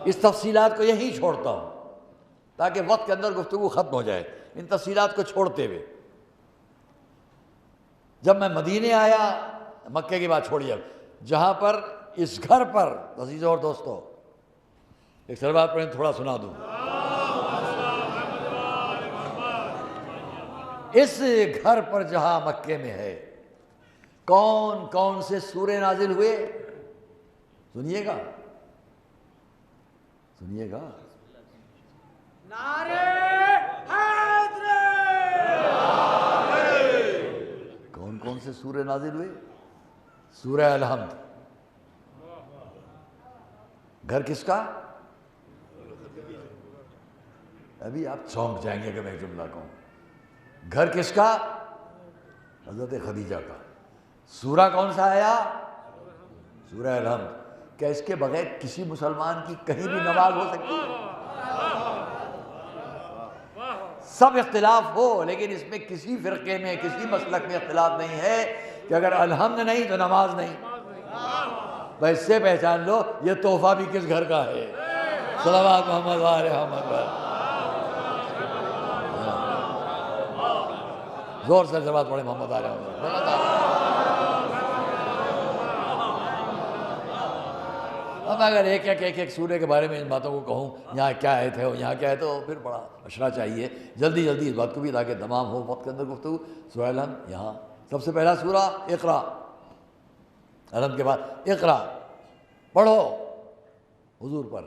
اس تفصیلات کو یہیں چھوڑتا ہوں تاکہ وقت کے اندر گفتگو ختم ہو جائے ان تفصیلات کو چھوڑتے ہوئے. جب میں مدینے آیا، مکے کی بات چھوڑیے، اب جہاں پر اس گھر پر عزیزوں اور دوستوں ایک صلوات پڑھیں تھوڑا سنا دوں. اس گھر پر جہاں مکے میں ہے کون کون سے سورے نازل ہوئے؟ سنیے گا، سنیے گا. نعرے حیدر! کون کون سے سورے نازل ہوئے؟ سورہ الحمد. گھر کس کا؟ ابھی آپ چونک جائیں گے کہ میں جملہ کہوں. گھر کس کا؟ حضرت خدیجہ کا. سورہ کون سا آیا؟ سورہ الحمد. کیا اس کے بغیر کسی مسلمان کی کہیں بھی نماز ہو سکتی ہے؟ سب اختلاف ہو لیکن اس میں کسی فرقے میں کسی مسلک میں اختلاف نہیں ہے کہ اگر الحمد نہیں تو نماز نہیں. بس اس سے پہچان لو یہ تحفہ بھی کس گھر کا ہے. صلوات محمد و آل محمد. زور سے صلوات پڑھیں محمد آل محمد. اب اگر ایک سورے کے بارے میں ان باتوں کو کہوں، یہاں کیا آیت ہے یہاں کیا ہے، تو پھر بڑا اشرا چاہیے. جلدی جلدی اس بات کو بھی تاکہ تمام ہو وقت کے اندر گفتگو. سورہ الحمد یہاں سب سے پہلا سورہ اقرا. الحمد کے بعد اقرا پڑھو. حضور پر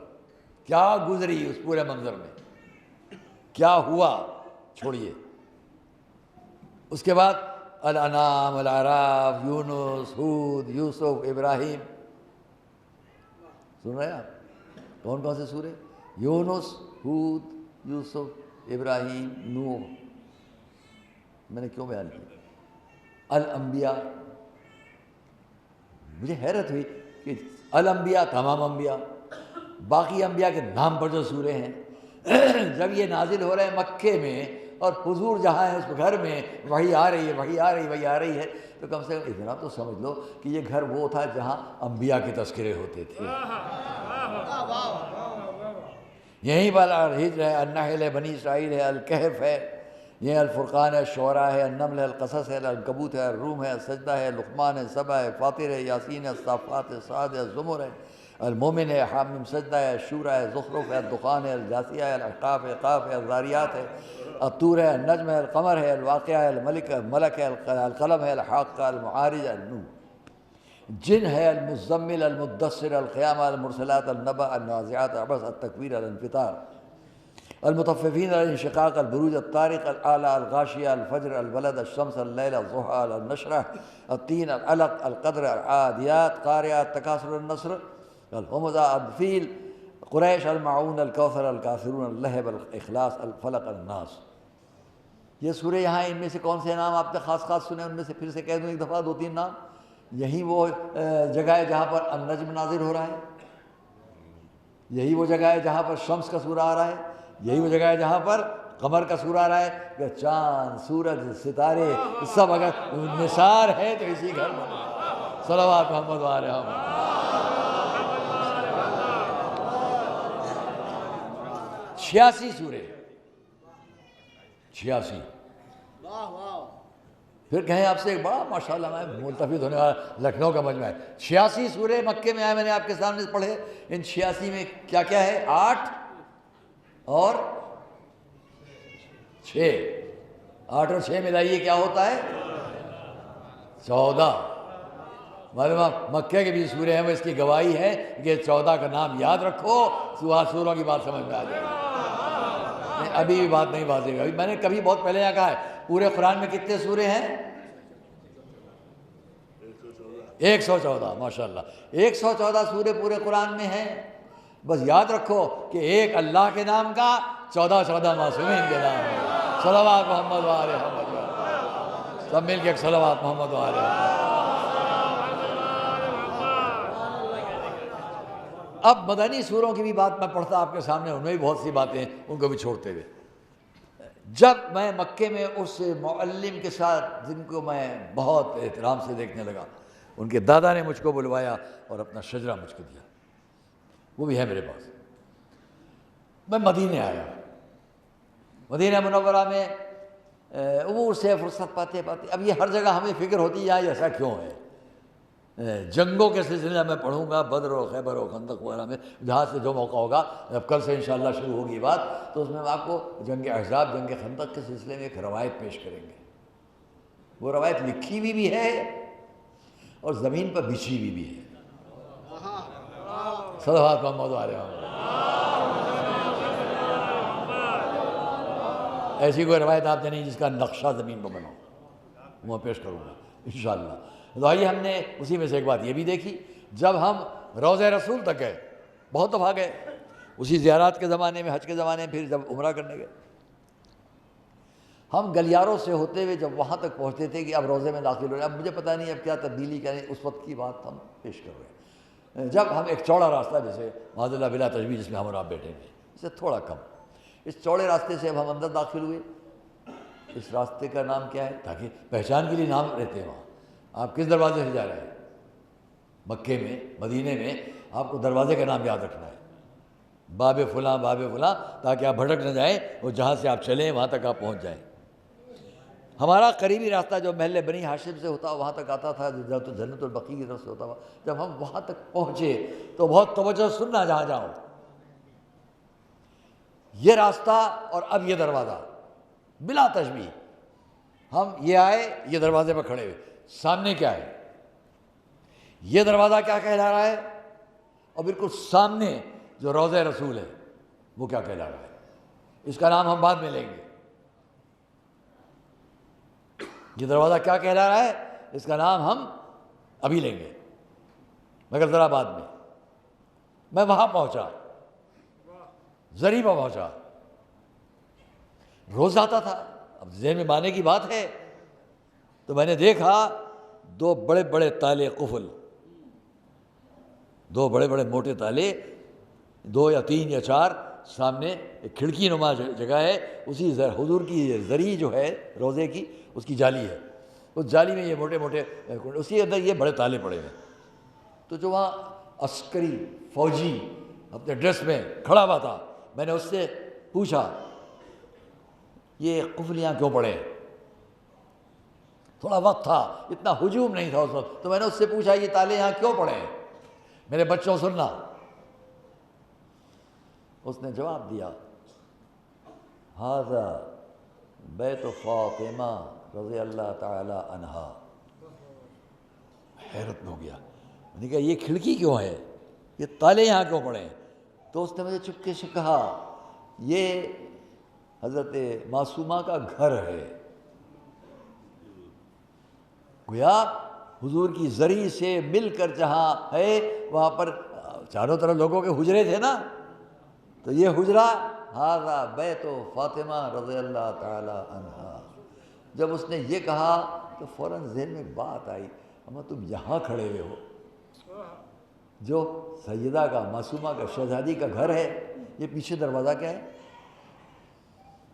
کیا گزری اس پورے منظر میں، کیا ہوا چھوڑیے. اس کے بعد الانعام، الاعراف، یونس، ہود، یوسف، ابراہیم. سن رہے ہیں آپ کون کون سے سورے؟ یونس، ہود، یوسف، ابراہیم، نوح. میں نے کیوں بیان کیا؟ الانبیاء. مجھے حیرت ہوئی کہ الانبیاء تمام انبیاء، باقی انبیاء کے نام پر جو سورے ہیں جب یہ نازل ہو رہے ہیں مکے میں اور حضور جہاں ہے اس گھر میں وحی آ رہی ہے، وحی آ رہی، وحی آ رہی ہے، تو کم سے کم اتنا تو سمجھ لو کہ یہ گھر وہ تھا جہاں انبیاء کے تذکرے ہوتے تھے. یہیں پر الحجر ہے، النحل ہے، بنی اسرائیل ہے، الکہف ہے، یہ الفرقان ہے، شعراء ہے، النمل ہے، القصص ہے، العنکبوت ہے، الروم ہے، السجدہ ہے، لقمان ہے، سبا ہے، فاطر ہے، یاسین ہے، الصافات ہے، صاد ہے، الزمر ہے، المومن ہے، حامیم سجدہ ہے، شورا ہے، زخرف ہے، الدخان ہے، الجاثیہ ہے، الاحقاف ہے، قاف ہے، الذاریات ہے، الطور ہے، النجم ہے، القمر ہے، الواقعہ ہے، الملک ہے، القلم ہے، الحاقہ، المعارج، النور. جن ہے، المزمل، المدثر، القیامہ، المرسلات، النبأ، النازعات، عبس، التکویر، الانفطار، المطففین، الانشقاق، البروج، الطارق، الاعلی، الغاشیہ، الفجر، البلد، الشمس، اللیل، الضحیٰ، النشرہ، التین، العلق، القدر، العادیات، قاریات، تکاثر، النصر، الہمزہ، الفیل، قریش، المعون، الکوثر، الکافرون، اللہب، الاخلاص، الفلق، الناس. یہ سورے یہاں ان میں سے کون سے نام آپ نے خاص خاص سنے؟ ان میں سے پھر سے کہہ دوں ایک دفعہ 2-3 نام. یہی وہ جگہ ہے جہاں پر النجم نازل ہو رہا ہے، یہی وہ جگہ ہے جہاں پر شمس کا سورہ آ رہا ہے، یہی وہ جگہ ہے جہاں پر قمر کا سورہ آ رہا ہے. کہ چاند، سورج، ستارے سب اگر نثار ہے تو اسی گھر میں. صلوات محمد و آل محمد. 86 سورے، 86. پھر کہیں آپ سے ایک بڑا ماشاءاللہ میں ملتفت ہونے والا لکھنؤ کا مجمع ہے. 86 سورے مکے میں آئے، میں نے آپ کے سامنے پڑھے. ان 86 میں کیا کیا ہے؟ 8 اور 6. 8 اور 6 ملائیے کیا ہوتا ہے؟ 14. معلوم مکے کے بھی سورے ہیں، وہ اس کی گواہی ہے کہ 14 کا نام یاد رکھو. سوروں کی بات سمجھ میں آ جائے گی. ابھی بھی بات نہیں واضح ہے. میں نے کبھی بہت پہلے یہاں کہا ہے پورے قرآن میں کتنے سورے ہیں؟ 114. ماشاءاللہ 114 سورے پورے قرآن میں ہیں. بس یاد رکھو کہ ایک اللہ کے نام کا 14 معصومین کے نام ہے. صلوات محمد و آل محمد. سب مل کے ایک صلوات محمد و آل محمد. اب مدنی سوروں کی بھی بات میں پڑھتا آپ کے سامنے، ان میں بھی بہت سی باتیں ہیں، ان کو بھی چھوڑتے ہوئے. جب میں مکے میں اس معلم کے ساتھ، جن کو میں بہت احترام سے دیکھنے لگا، ان کے دادا نے مجھ کو بلوایا اور اپنا شجرہ مجھ کو دیا، وہ بھی ہے میرے پاس. میں مدینے آیا. مدینہ منورہ میں عبور سے فرصت پاتے اب یہ ہر جگہ ہمیں فکر ہوتی ہے یہاں ایسا کیوں ہے. جنگوں کے سلسلے میں پڑھوں گا، بدر و خیبر و خندق وغیرہ میں، جہاں سے جو موقع ہوگا. جب کل سے انشاءاللہ شروع ہوگی بات تو اس میں ہم آپ کو جنگ احزاب، جنگ خندق کے سلسلے میں ایک روایت پیش کریں گے. وہ روایت لکھی ہوئی بھی ہے اور زمین پر بچھی ہوئی بھی ہے. صلوات محمد و آل محمد. ایسی کوئی روایت آپ نہیں جس کا نقشہ زمین پر بنا ہو، وہ پیش کروں گا انشاءاللہ. تو آئیے، ہم نے اسی میں سے ایک بات یہ بھی دیکھی، جب ہم روضہ رسول تک گئے، بہت دفعہ گئے، اسی زیارات کے زمانے میں، حج کے زمانے میں، پھر جب عمرہ کرنے گئے، ہم گلیاروں سے ہوتے ہوئے جب وہاں تک پہنچتے تھے کہ اب روضے میں داخل ہو رہے ہیں. اب مجھے پتہ نہیں اب کیا تبدیلی کریں، اس وقت کی بات ہم پیش کر رہے ہیں. جب ہم ایک چوڑا راستہ، جیسے معاذ اللہ بلا تشبیہ جس میں ہم اور آپ بیٹھے تھے، اس سے تھوڑا کم، اس چوڑے راستے سے اب ہم اندر داخل ہوئے. اس راستے کا نام کیا ہے؟ تاکہ پہچان کے لیے نام رہتے ہیں وہاں. آپ کس دروازے سے جا رہے ہیں؟ مکے میں، مدینے میں آپ کو دروازے کا نام یاد رکھنا ہے، باب فلاں باب فلاں، تاکہ آپ بھٹک نہ جائیں اور جہاں سے آپ چلیں وہاں تک آپ پہنچ جائیں. ہمارا قریبی راستہ جو محل بنی ہاشم سے ہوتا وہاں تک آتا تھا، جو جنت البقیع کی طرف سے ہوتا ہوا. جب ہم وہاں تک پہنچے تو بہت توجہ سننا جہاں جاؤ، یہ راستہ اور اب یہ دروازہ بلا تشبیہ. ہم یہ آئے، یہ دروازے پر کھڑے ہوئے، سامنے کیا ہے؟ یہ دروازہ کیا کہلا رہا ہے؟ اور بالکل سامنے جو روضہ رسول ہے وہ کیا کہلا رہا ہے؟ اس کا نام ہم بعد میں لیں گے. یہ دروازہ کیا کہلا رہا ہے اس کا نام ہم ابھی لیں گے، مگر ذرا بعد میں. میں وہاں پہنچا، ضریبہ پہنچا، روز آتا تھا. اب ذہن میں مانے کی بات ہے تو میں نے دیکھا دو بڑے بڑے تالے قفل، دو بڑے بڑے موٹے تالے، 2 یا 3 یا 4 سامنے ایک کھڑکی نما جگہ ہے. اسی حضور کی زری جو ہے روزے کی، اس کی جالی ہے. اس جالی میں یہ موٹے موٹے، اسی اندر یہ بڑے تالے پڑے ہوئے. تو جو وہاں عسکری فوجی اپنے ڈریس میں کھڑا ہوا تھا، میں نے اس سے پوچھا یہ قفل یہاں کیوں پڑے؟ تھوڑا وقت تھا، اتنا ہجوم نہیں تھا اس وقت، تو میں نے اس سے پوچھا یہ تالے یہاں کیوں پڑے ہیں؟ میرے بچوں سننا. اس نے جواب دیا، ھذا بیت فاطمہ رضی اللہ تعالی عنہا. حیرت میں ہو گیا. میں نے کہا یہ کھڑکی کیوں ہے، یہ تالے یہاں کیوں پڑے ہیں؟ تو اس نے مجھے چپکے سے کہا یہ حضرت معصومہ کا گھر ہے. گویا حضور کی زری سے مل کر جہاں ہے وہاں پر چاروں طرف لوگوں کے حجرے تھے نا، تو یہ حجرہ ھذا بیت فاطمہ رضی اللہ تعالی عنہا. جب اس نے یہ کہا تو فوراً ذہن میں بات آئی، اما تم یہاں کھڑے ہوئے ہو، جو سیدہ کا، معصومہ کا، شہزادی کا گھر ہے، یہ پیچھے دروازہ کیا ہے؟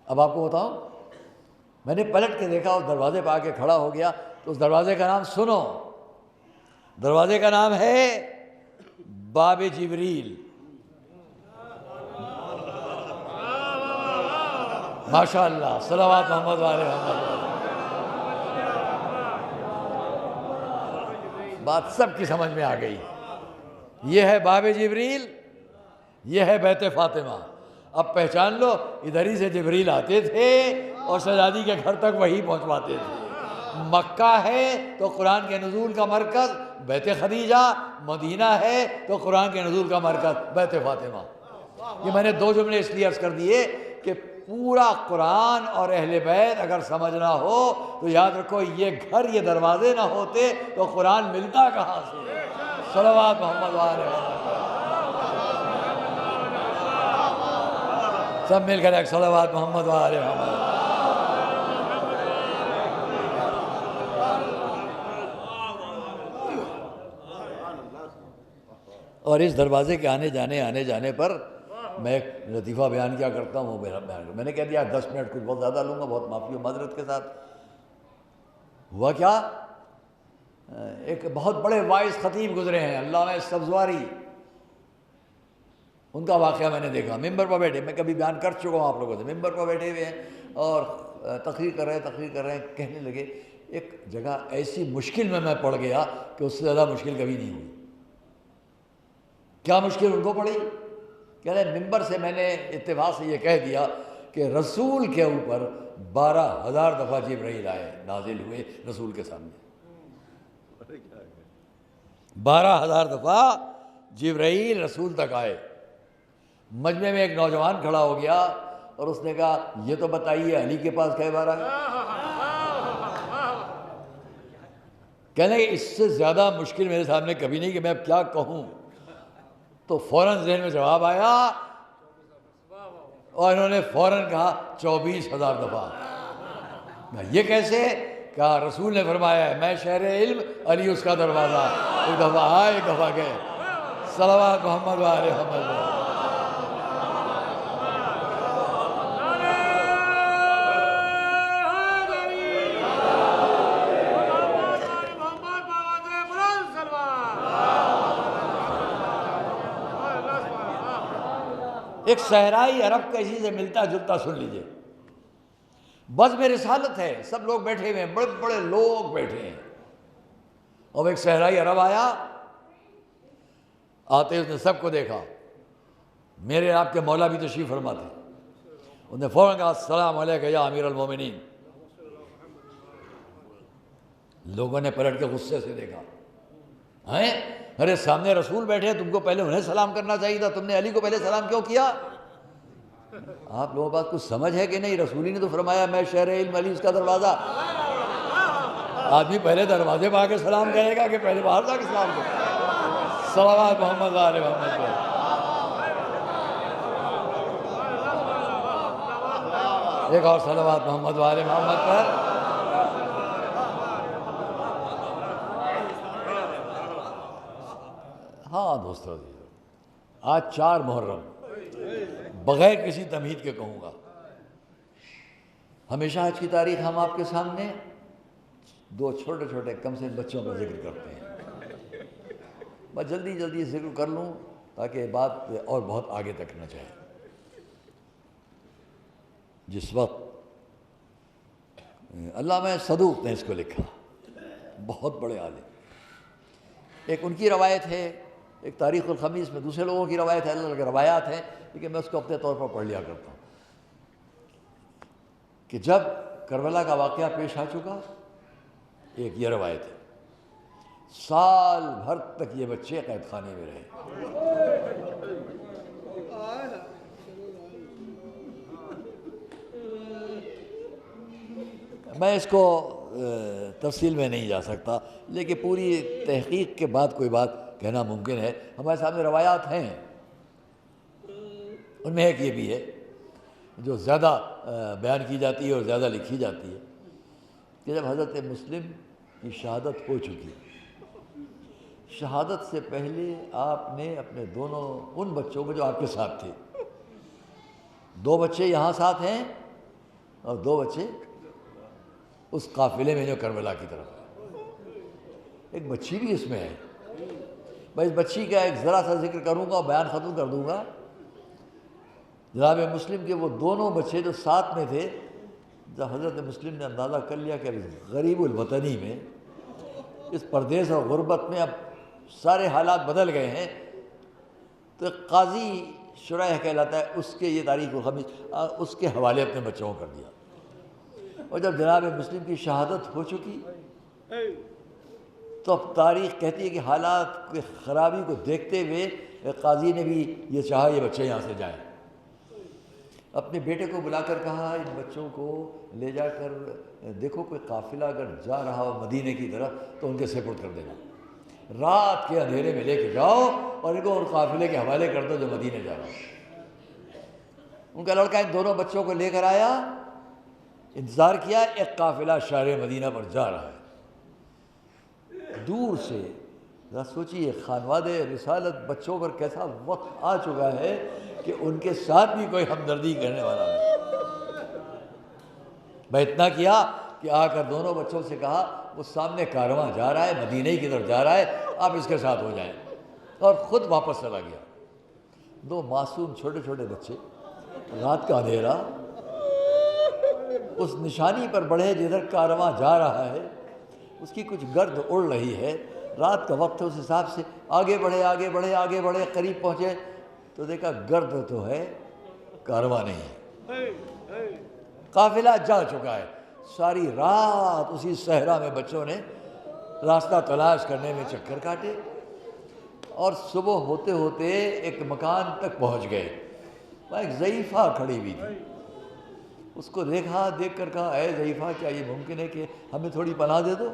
اب آپ کو بتاؤں، میں نے پلٹ کے دیکھا اور دروازے پہ آ کے کھڑا ہو گیا. تو اس دروازے کا نام سنو، دروازے کا نام ہے باب جبریل. ماشاء اللہ، صلوات محمد و آل محمد. بات سب کی سمجھ میں آ گئی. یہ ہے باب جبریل، یہ ہے بیت فاطمہ. اب پہچان لو، ادھر ہی سے جبریل آتے تھے اور شہزادی کے گھر تک وہی پہنچواتے تھے. مکہ ہے تو قرآن کے نزول کا مرکز بیت خدیجہ، مدینہ ہے تو قرآن کے نزول کا مرکز بیت فاطمہ. یہ میں نے 2 جملے اس لیے عرض کر دیے کہ پورا قرآن اور اہل بیت اگر سمجھنا ہو تو یاد رکھو یہ گھر، یہ دروازے نہ ہوتے تو قرآن ملتا کہاں سے؟ صلوات محمد و آل محمد. سب مل کر ایک صلوات محمد و آل محمد. اور اس دروازے کے آنے جانے پر میں ایک لطیفہ بیان کیا کرتا ہوں. میں نے کہہ دیا 10 منٹ کچھ بہت زیادہ لوں گا، بہت معافی و معذرت کے ساتھ. ہوا کیا، ایک بہت بڑے وائس خطیب گزرے ہیں علامہ سبزواری، ان کا واقعہ میں نے دیکھا. ممبر پر بیٹھے، میں کبھی بیان کر چکا ہوں آپ لوگوں سے، ممبر پر بیٹھے ہوئے ہیں اور تقریر کر رہے ہیں. کہنے لگے ایک جگہ ایسی مشکل میں پڑ گیا کہ اس سے زیادہ مشکل کبھی نہیں ہوئی. کیا مشکل ان کو پڑی؟ کہہ رہے ممبر سے میں نے اتفاق سے یہ کہہ دیا کہ رسول کے اوپر 12,000 دفعہ جبرائیل آئے، نازل ہوئے رسول کے سامنے. 12,000 دفعہ جبرائیل رسول تک آئے. مجمع میں ایک نوجوان کھڑا ہو گیا اور اس نے کہا یہ تو بتائیے علی کے پاس کئی بار آئے؟ کہنے کہ اس سے زیادہ مشکل میرے سامنے کبھی نہیں کہ میں اب کیا کہوں. تو فوراً ذہن میں جواب آیا اور انہوں نے فوراً کہا 24,000 دفعہ. یہ کیسے؟ کہا رسول نے فرمایا ہے میں شہر علم، علی اس کا دروازہ. ایک دفعہ آئے، ایک دفعہ گئے. صلوات محمد و آل محمد. ایک صحرائی عرب کا اسی سے ملتا جلتا سن لیجئے. بس میں رسالت ہے، سب لوگ بیٹھے ہوئے ہیں، بڑے بڑے لوگ بیٹھے ہیں. اور ایک صحرائی عرب آیا، آتے اس نے سب کو دیکھا. میرے آپ کے مولا بھی تشریف فرما تھے. انہوں نے فوراً کہا السلام علیکم یا امیر المومنین. لوگوں نے پلٹ کے غصے سے دیکھا، ہیں ارے سامنے رسول بیٹھے ہیں، تم کو پہلے انہیں سلام کرنا چاہیے تھا، تم نے علی کو پہلے سلام کیوں کیا؟ آپ لوگوں کے پاس کچھ سمجھ ہے کہ نہیں؟ رسول ہی نے تو فرمایا میں شہر علم، علی اس کا دروازہ. آدمی پہلے دروازے پہ آ کے سلام کرے گا کہ پہلے باہر جا کے سلام کرے گا؟ صلوات محمد آل محمد پر. ایک اور صلوات محمد آل محمد پر. ہاں دوستو، آج 4 محرم، بغیر کسی تمہید کے کہوں گا، ہمیشہ آج کی تاریخ ہم آپ کے سامنے 2 چھوٹے چھوٹے کم سے بچوں کا ذکر کرتے ہیں. میں جلدی ذکر کر لوں تاکہ بات اور بہت آگے تک نہ جائے. جس وقت علامہ صدوق نے اس کو لکھا، بہت بڑے عالم. ایک ان کی روایت ہے، ایک تاریخ الخمیس میں دوسرے لوگوں کی روایت ہے، اللہ کے روایات ہیں، لیکن میں اس کو اپنے طور پر پڑھ لیا کرتا ہوں کہ جب کربلا کا واقعہ پیش آ چکا، ایک یہ روایت ہے، سال بھر تک یہ بچے قید خانے میں رہے. میں اس کو تفصیل میں نہیں جا سکتا، لیکن پوری تحقیق کے بعد کوئی بات کہنا ممکن ہے. ہمارے سامنے روایات ہیں، ان میں ایک یہ بھی ہے جو زیادہ بیان کی جاتی ہے اور زیادہ لکھی جاتی ہے کہ جب حضرت مسلم کی شہادت ہو چکی، شہادت سے پہلے آپ نے اپنے دونوں ان بچوں کو جو آپ کے ساتھ تھے، 2 بچے یہاں ساتھ ہیں اور 2 بچے اس قافلے میں جو کربلا کی طرف ہے، ایک بچی بھی اس میں ہے. میں اس بچی کا ایک ذرا سا ذکر کروں گا اور بیان ختم کر دوں گا. جناب مسلم کے وہ دونوں بچے جو ساتھ میں تھے، جب حضرت مسلم نے اندازہ کر لیا کہ غریب الوطنی میں، اس پردیس اور غربت میں اب سارے حالات بدل گئے ہیں، تو قاضی شرائح کہلاتا ہے، اس کے یہ تاریخ الخمیس اس کے حوالے اپنے بچوں کو کر دیا. اور جب جناب مسلم کی شہادت ہو چکی تو اب تاریخ کہتی ہے کہ حالات کی خرابی کو دیکھتے ہوئے قاضی نے بھی یہ چاہا یہ بچے یہاں سے جائیں. اپنے بیٹے کو بلا کر کہا ان بچوں کو لے جا کر دیکھو کوئی قافلہ اگر جا رہا ہو مدینے کی طرف تو ان کے سپرد کر دینا، رات کے اندھیرے میں لے کے جاؤ اور ان کو ان قافلے کے حوالے کر دو جو مدینے جا رہا ہو. ان کا لڑکا ان دونوں بچوں کو لے کر آیا، انتظار کیا، ایک قافلہ شہر مدینہ پر جا رہا ہے دور سے۔ ذرا سوچیے خانواد رسالت بچوں پر کیسا وقت آ چکا ہے کہ ان کے ساتھ بھی کوئی ہمدردی کرنے والا نہیں۔ میں اتنا کیا کہ آ کر دونوں بچوں سے کہا وہ سامنے کارواں جا رہا ہے، مدینہ کی طرف جا رہا ہے، آپ اس کے ساتھ ہو جائیں، اور خود واپس چلا گیا۔ دو معصوم چھوٹے چھوٹے بچے، رات کا اندھیرا، اس نشانی پر بڑھے جدھر کارواں جا رہا ہے، اس کی کچھ گرد اڑ رہی ہے، رات کا وقت ہے، اس حساب سے آگے بڑھے آگے بڑھے آگے بڑھے، قریب پہنچے تو دیکھا گرد تو ہے، کارواں نہیں ہے، قافلہ جا چکا ہے۔ ساری رات اسی صحرا میں بچوں نے راستہ تلاش کرنے میں چکر کاٹے، اور صبح ہوتے ہوتے ایک مکان تک پہنچ گئے۔ وہاں ایک ضعیفہ کھڑی ہوئی تھی، اس کو دیکھا، دیکھ کر کہا اے ضعیفہ کیا یہ ممکن ہے کہ ہمیں تھوڑی پناہ دے دو؟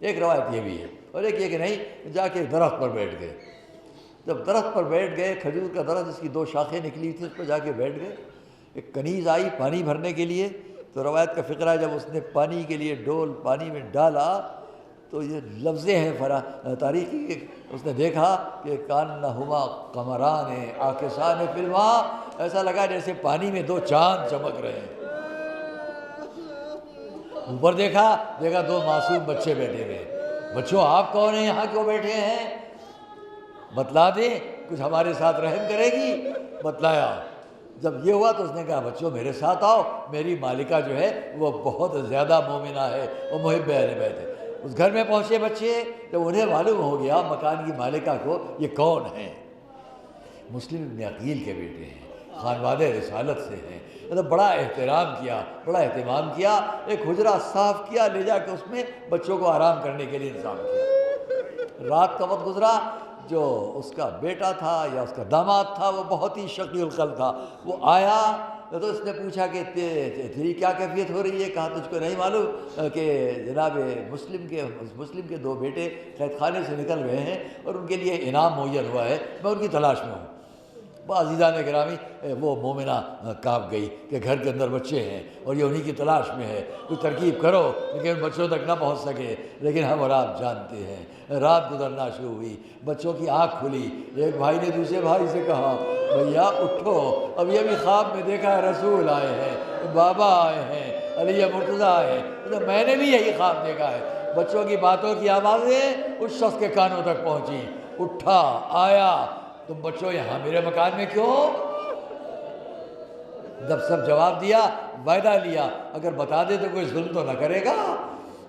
ایک روایت یہ بھی ہے، اور ایک یہ کہ نہیں، جا کے درخت پر بیٹھ گئے۔ جب درخت پر بیٹھ گئے، کھجور کا درخت جس کی دو شاخیں نکلی تھیں، اس پر جا کے بیٹھ گئے۔ ایک کنیز آئی پانی بھرنے کے لیے، تو روایت کا فقرہ ہے جب اس نے پانی کے لیے ڈول پانی میں ڈالا تو یہ لفظیں ہیں تاریخی، اس نے دیکھا کہ کانہما قمران عاکسان فی الماء، ایسا لگا جیسے پانی میں دو چاند چمک رہے ہیں۔ اوپر دیکھا دو معصوم بچے بیٹھے ہوئے۔ بچوں آپ کون ہیں، یہاں کیوں بیٹھے ہیں؟ بتلا دیں، کچھ ہمارے ساتھ رحم کرے گی؟ بتلایا۔ جب یہ ہوا تو اس نے کہا بچوں میرے ساتھ آؤ، میری مالکہ جو ہے وہ بہت زیادہ مومنہ ہے، وہ محب اہل بیت ہے۔ اس گھر میں پہنچے بچے، جب انہیں معلوم ہو گیا مکان کی مالکہ کو یہ کون ہیں، مسلم ابن عقیل کے بیٹے ہیں، خانواد رسالت سے ہیں، مطلب بڑا احترام کیا، بڑا اہتمام کیا، ایک حجرہ صاف کیا، لے جا کے اس میں بچوں کو آرام کرنے کے لیے انتظام کیا۔ رات کا وقت گزرا، جو اس کا بیٹا تھا یا اس کا داماد تھا وہ بہت ہی شقی القلب تھا، وہ آیا تو اس نے پوچھا کہ تیری کیا کیفیت ہو رہی ہے؟ کہا تجھ کو نہیں معلوم کہ جناب مسلم کے دو بیٹے قید خانے سے نکل گئے ہیں اور ان کے لیے انعام مہیا ہوا ہے، میں ان کی تلاش میں ہوں۔ عزیزان گرامی، وہ مومنہ کانپ گئی کہ گھر کے اندر بچے ہیں اور یہ انہی کی تلاش میں ہے، کوئی ترکیب کرو، لیکن ان بچوں تک نہ پہنچ سکے۔ لیکن ہم اور آپ جانتے ہیں، رات گزرنا شروع ہوئی، بچوں کی آنکھ کھلی، ایک بھائی نے دوسرے بھائی سے کہا بھیا اٹھو، ابھی خواب میں دیکھا ہے رسول آئے ہیں، بابا آئے ہیں، علی مرتضیٰ آئے ہیں۔ تو میں نے بھی یہی خواب دیکھا ہے۔ بچوں کی باتوں کی آوازیں اس شخص کے کانوں تک پہنچی، اٹھا، آیا، تم بچوں یہاں میرے مکان میں کیوں؟ جب سب جواب دیا، وعدہ لیا اگر بتا دے تو کوئی ظلم تو نہ کرے گا۔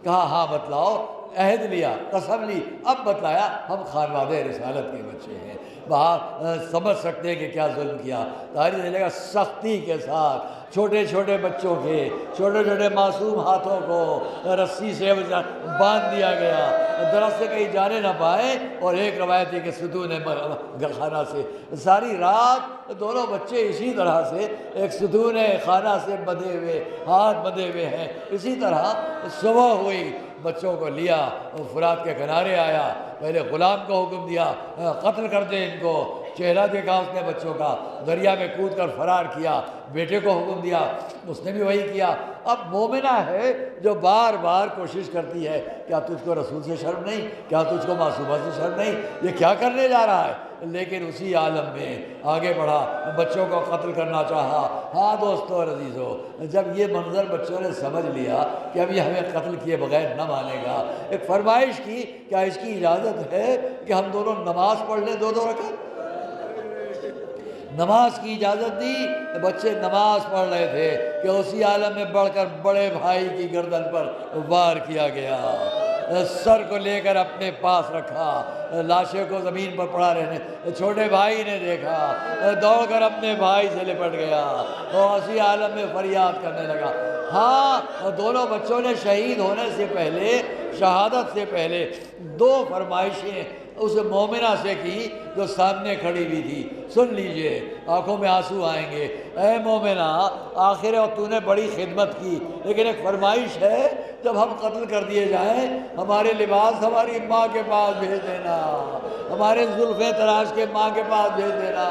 کہا ہاں بتلاؤ، عہد لیا، قسم لی، اب بتلایا ہم خانواد رسالت کے بچے ہیں۔ وہاں سمجھ سکتے ہیں کہ کیا ظلم کیا۔ تاریخ لے گا سختی کے ساتھ چھوٹے چھوٹے بچوں کے چھوٹے چھوٹے معصوم ہاتھوں کو رسی سے باندھ دیا گیا، درخت سے کہیں جانے نہ پائے، اور ایک روایت ہے کہ ستون خانہ سے ساری رات دونوں بچے اسی طرح سے ایک ستون خانہ سے بندھے ہوئے، ہاتھ بندھے ہوئے ہیں۔ اسی طرح صبح ہوئی، بچوں کو لیا اور فرات کے کنارے آیا، پہلے غلام کو حکم دیا قتل کر دے ان کو، چہرہ دیکھا اس نے بچوں کا، دریا میں کود کر فرار کیا، بیٹے کو حکم دیا، اس نے بھی وہی کیا۔ اب مومنہ ہے جو بار بار کوشش کرتی ہے، کیا تجھ کو رسول سے شرم نہیں؟ کیا تجھ کو معصومہ سے شرم نہیں؟ یہ کیا کرنے جا رہا ہے؟ لیکن اسی عالم میں آگے بڑھا، بچوں کو قتل کرنا چاہا۔ ہاں دوستو اور عزیزو، جب یہ منظر بچوں نے سمجھ لیا کہ اب یہ ہمیں قتل کیے بغیر نہ مانے گا، ایک فرمائش کی، کیا اس کی اجازت ہے کہ ہم دونوں نماز پڑھ لیں 2 رکعت؟ نماز کی اجازت دی۔ بچے نماز پڑھ رہے تھے کہ اسی عالم میں بڑھ کر بڑے بھائی کی گردن پر وار کیا گیا، سر کو لے کر اپنے پاس رکھا، لاشیں کو زمین پر پڑا رہنے، چھوٹے بھائی نے دیکھا، دوڑ کر اپنے بھائی سے لپٹ گیا اور اسی عالم میں فریاد کرنے لگا۔ ہاں، دونوں بچوں نے شہید ہونے سے پہلے، شہادت سے پہلے 2 فرمائشیں اس مومنہ سے کی جو سامنے کھڑی ہوئی تھی۔ سن لیجئے، آنکھوں میں آنسو آئیں گے۔ اے مومنہ، آخر تو نے بڑی خدمت کی، لیکن ایک فرمائش ہے، جب ہم قتل کر دیے جائیں ہمارے لباس ہماری ماں کے پاس بھیج دینا، ہمارے زلفیں تراش کے ماں کے پاس بھیج دینا،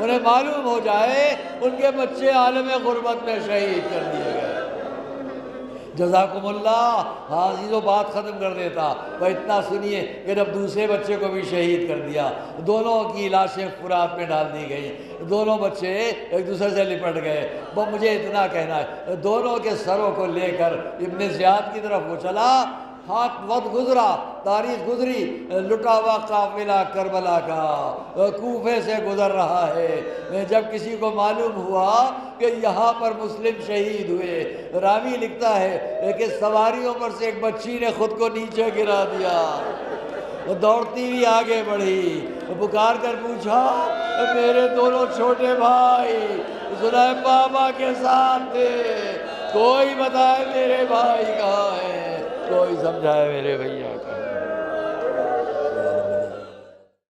انہیں معلوم ہو جائے ان کے بچے عالم غربت میں شہید کر دیے گئے۔ جزاکم اللہ۔ حاضر و بات ختم کر دیتا، وہ اتنا سنیے کہ جب دوسرے بچے کو بھی شہید کر دیا، دونوں کی لاشیں فرات میں ڈال دی گئی، دونوں بچے ایک دوسرے سے لپٹ گئے۔ وہ مجھے اتنا کہنا ہے، دونوں کے سروں کو لے کر ابن زیاد کی طرف وہ چلا، ہاتھ وقت گزرا، تاریخ گزری، لٹا ہوا قافلہ کربلا کا کوفے سے گزر رہا ہے۔ جب کسی کو معلوم ہوا کہ یہاں پر مسلم شہید ہوئے، راوی لکھتا ہے کہ سواریوں پر سے ایک بچی نے خود کو نیچے گرا دیا، دوڑتی ہوئی آگے بڑھی، پکار کر پوچھا میرے دونوں چھوٹے بھائی زلیخا بابا کے ساتھ تھے، کوئی بتائے میرے بھائی کہاں ہے، کوئی سمجھائے میرے بھیا کا۔